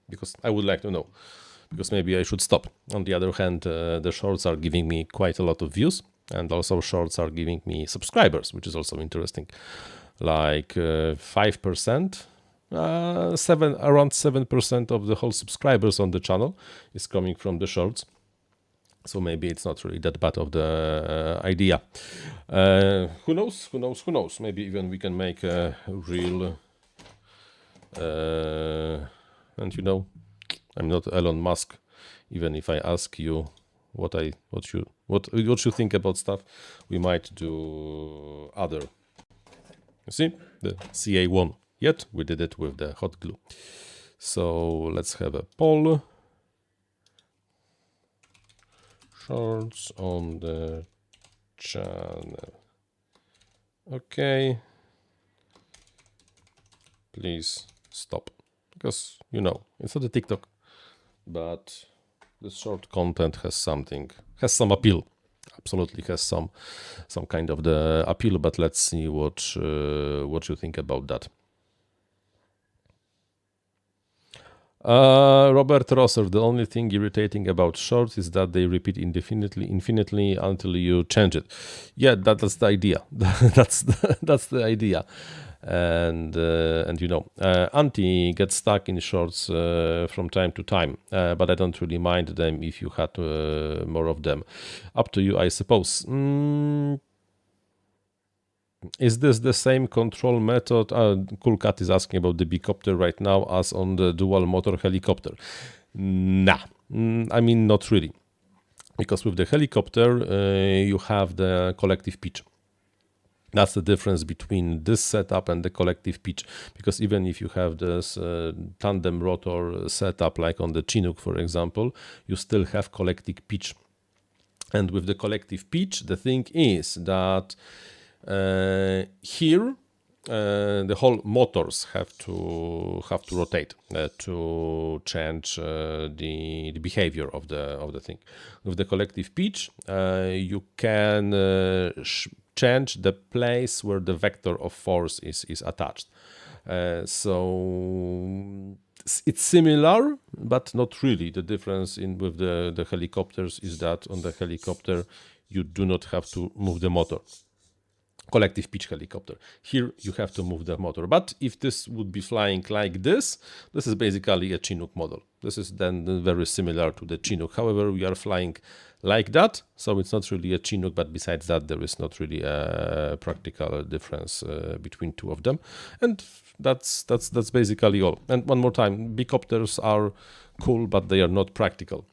Because I would like to know. Because maybe I should stop. On the other hand, the shorts are giving me quite a lot of views, and also shorts are giving me subscribers, which is also interesting. Like 5%, around 7% of the whole subscribers on the channel is coming from the shorts. So maybe it's not really that bad of the idea. Who knows? Who knows? Who knows? Maybe even we can make a real. And you know, I'm not Elon Musk. Even if I ask you what you think about stuff, we might do other. You see, the CA1. Yet we did it with the hot glue. So let's have a poll. Shorts on the channel. Okay. Please stop. Because, you know, it's not a TikTok. But the short content has some appeal. Absolutely has some kind of the appeal. But let's see what you think about that. Robert Rosser, the only thing irritating about shorts is that they repeat infinitely until you change it. Yeah, that's the idea. that's the idea. And you know, Auntie gets stuck in shorts from time to time, but I don't really mind them if you had more of them. Up to you, I suppose. Is this the same control method? Cool Cat is asking about the Bicopter right now as on the dual motor helicopter. Nah, I mean not really. Because with the helicopter, you have the collective pitch. That's the difference between this setup and the collective pitch. Because even if you have this tandem rotor setup, like on the Chinook, for example, you still have collective pitch. And with the collective pitch, the thing is that here the whole motors have to rotate to change the behavior of the thing. With the collective pitch, you can change the place where the vector of force is attached. So it's similar, but not really. The difference with the helicopters is that on the helicopter you do not have to move the motor. Collective pitch helicopter. Here you have to move the motor. But if this would be flying like this is basically a Chinook model. This is then very similar to the Chinook. However, we are flying like that, so it's not really a Chinook, but besides that, there is not really a practical difference between two of them. And that's basically all. And one more time, Bicopters are cool, but they are not practical.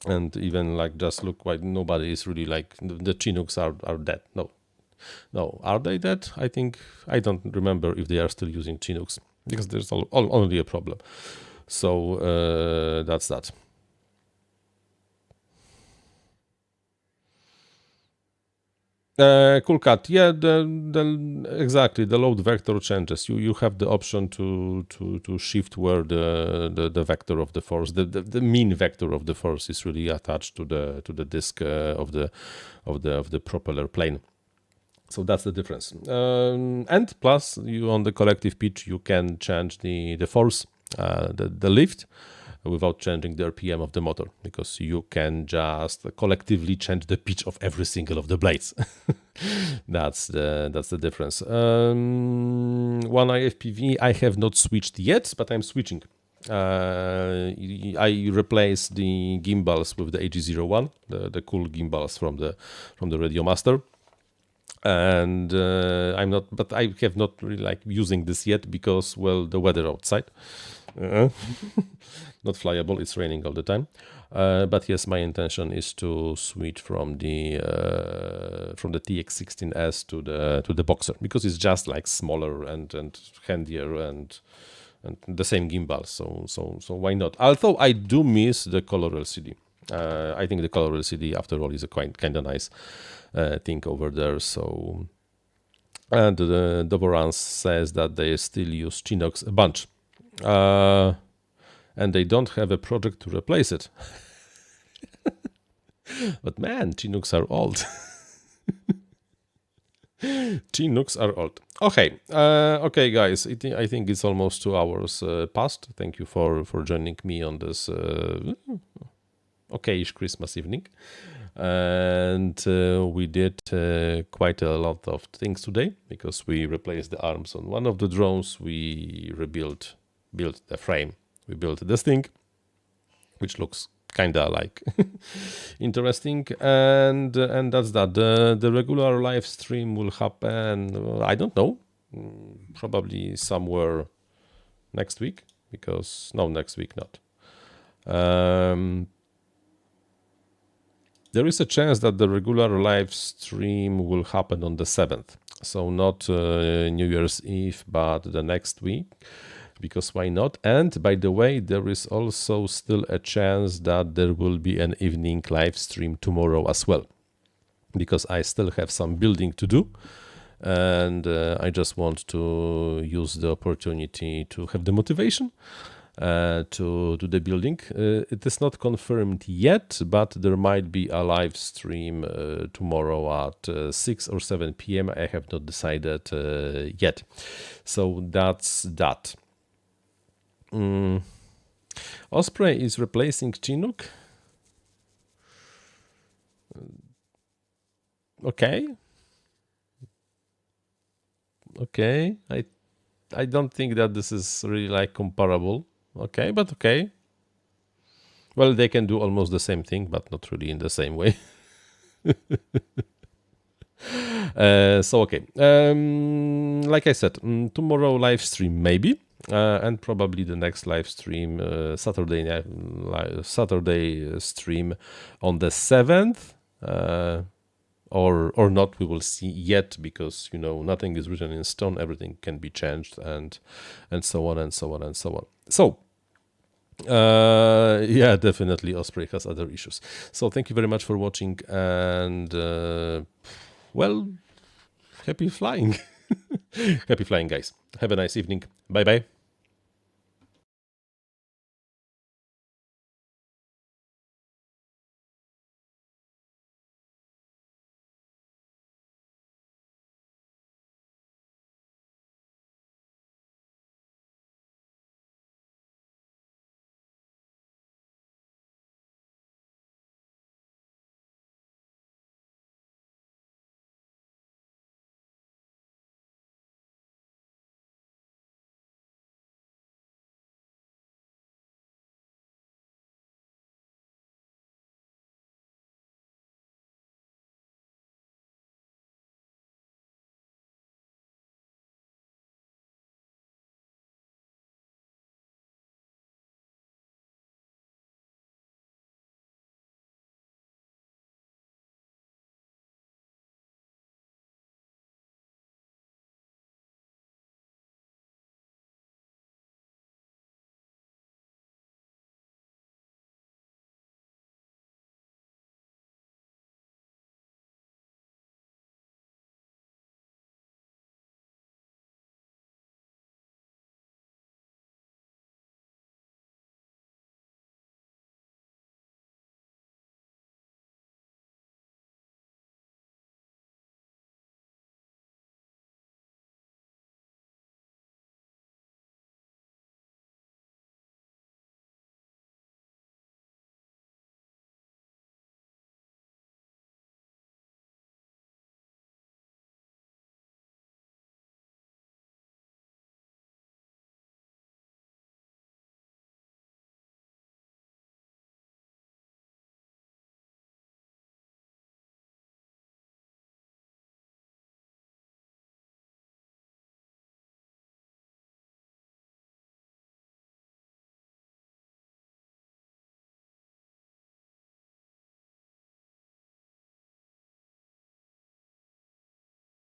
And even like just look like nobody is really like the Chinooks are dead. No, are they dead? I think I don't remember if they are still using Chinooks because there's only a problem. So that's that. Cool Cat. Yeah, exactly. The load vector changes. You have the option to shift where the vector of the force, the mean vector of the force, is really attached to the disk of the propeller plane. So that's the difference. And plus, you on the collective pitch, you can change the force, the lift, without changing the RPM of the motor, because you can just collectively change the pitch of every single of the blades. That's the difference. One IFPV I have not switched yet, but I'm switching. I replaced the gimbals with the AG01, the cool gimbals from the Radiomaster. And I have not really like using this yet because, well, the weather outside, not flyable. It's raining all the time. But yes, my intention is to switch from the TX16S to the Boxer, because it's just like smaller and handier and the same gimbal. So why not? Although I do miss the color LCD. I think the color LCD, after all, is a kind of nice thing over there. So, and Doborans says that they still use Chinox a bunch, and they don't have a project to replace it. But man, Chinooks are old. Chinooks are old. Okay, okay, guys. I think it's almost 2 hours past. Thank you for joining me on this okayish Christmas evening, and we did quite a lot of things today because we replaced the arms on one of the drones. We built the frame. We built this thing, which looks kinda like interesting, and that's that. The regular live stream will happen. I don't know, probably somewhere next week, because no, next week not. There is a chance that the regular live stream will happen on the 7th, so not New Year's Eve, but the next week. Because why not? And by the way, there is also still a chance that there will be an evening live stream tomorrow as well, because I still have some building to do, and I just want to use the opportunity to have the motivation to do the building. It is not confirmed yet, but there might be a live stream tomorrow at 6 or 7 p.m. I have not decided yet. So that's that. Osprey is replacing Chinook. Okay. I don't think that this is really like comparable. Okay, but okay. Well, they can do almost the same thing, but not really in the same way. So okay. Like I said, tomorrow live stream maybe. And probably the next live stream, Saturday stream on the 7th, or not, we will see yet, because nothing is written in stone, everything can be changed, and so on and so on and so on. So yeah, definitely Osprey has other issues. So thank you very much for watching, and well, happy flying. Happy flying, guys. Have a nice evening. Bye bye.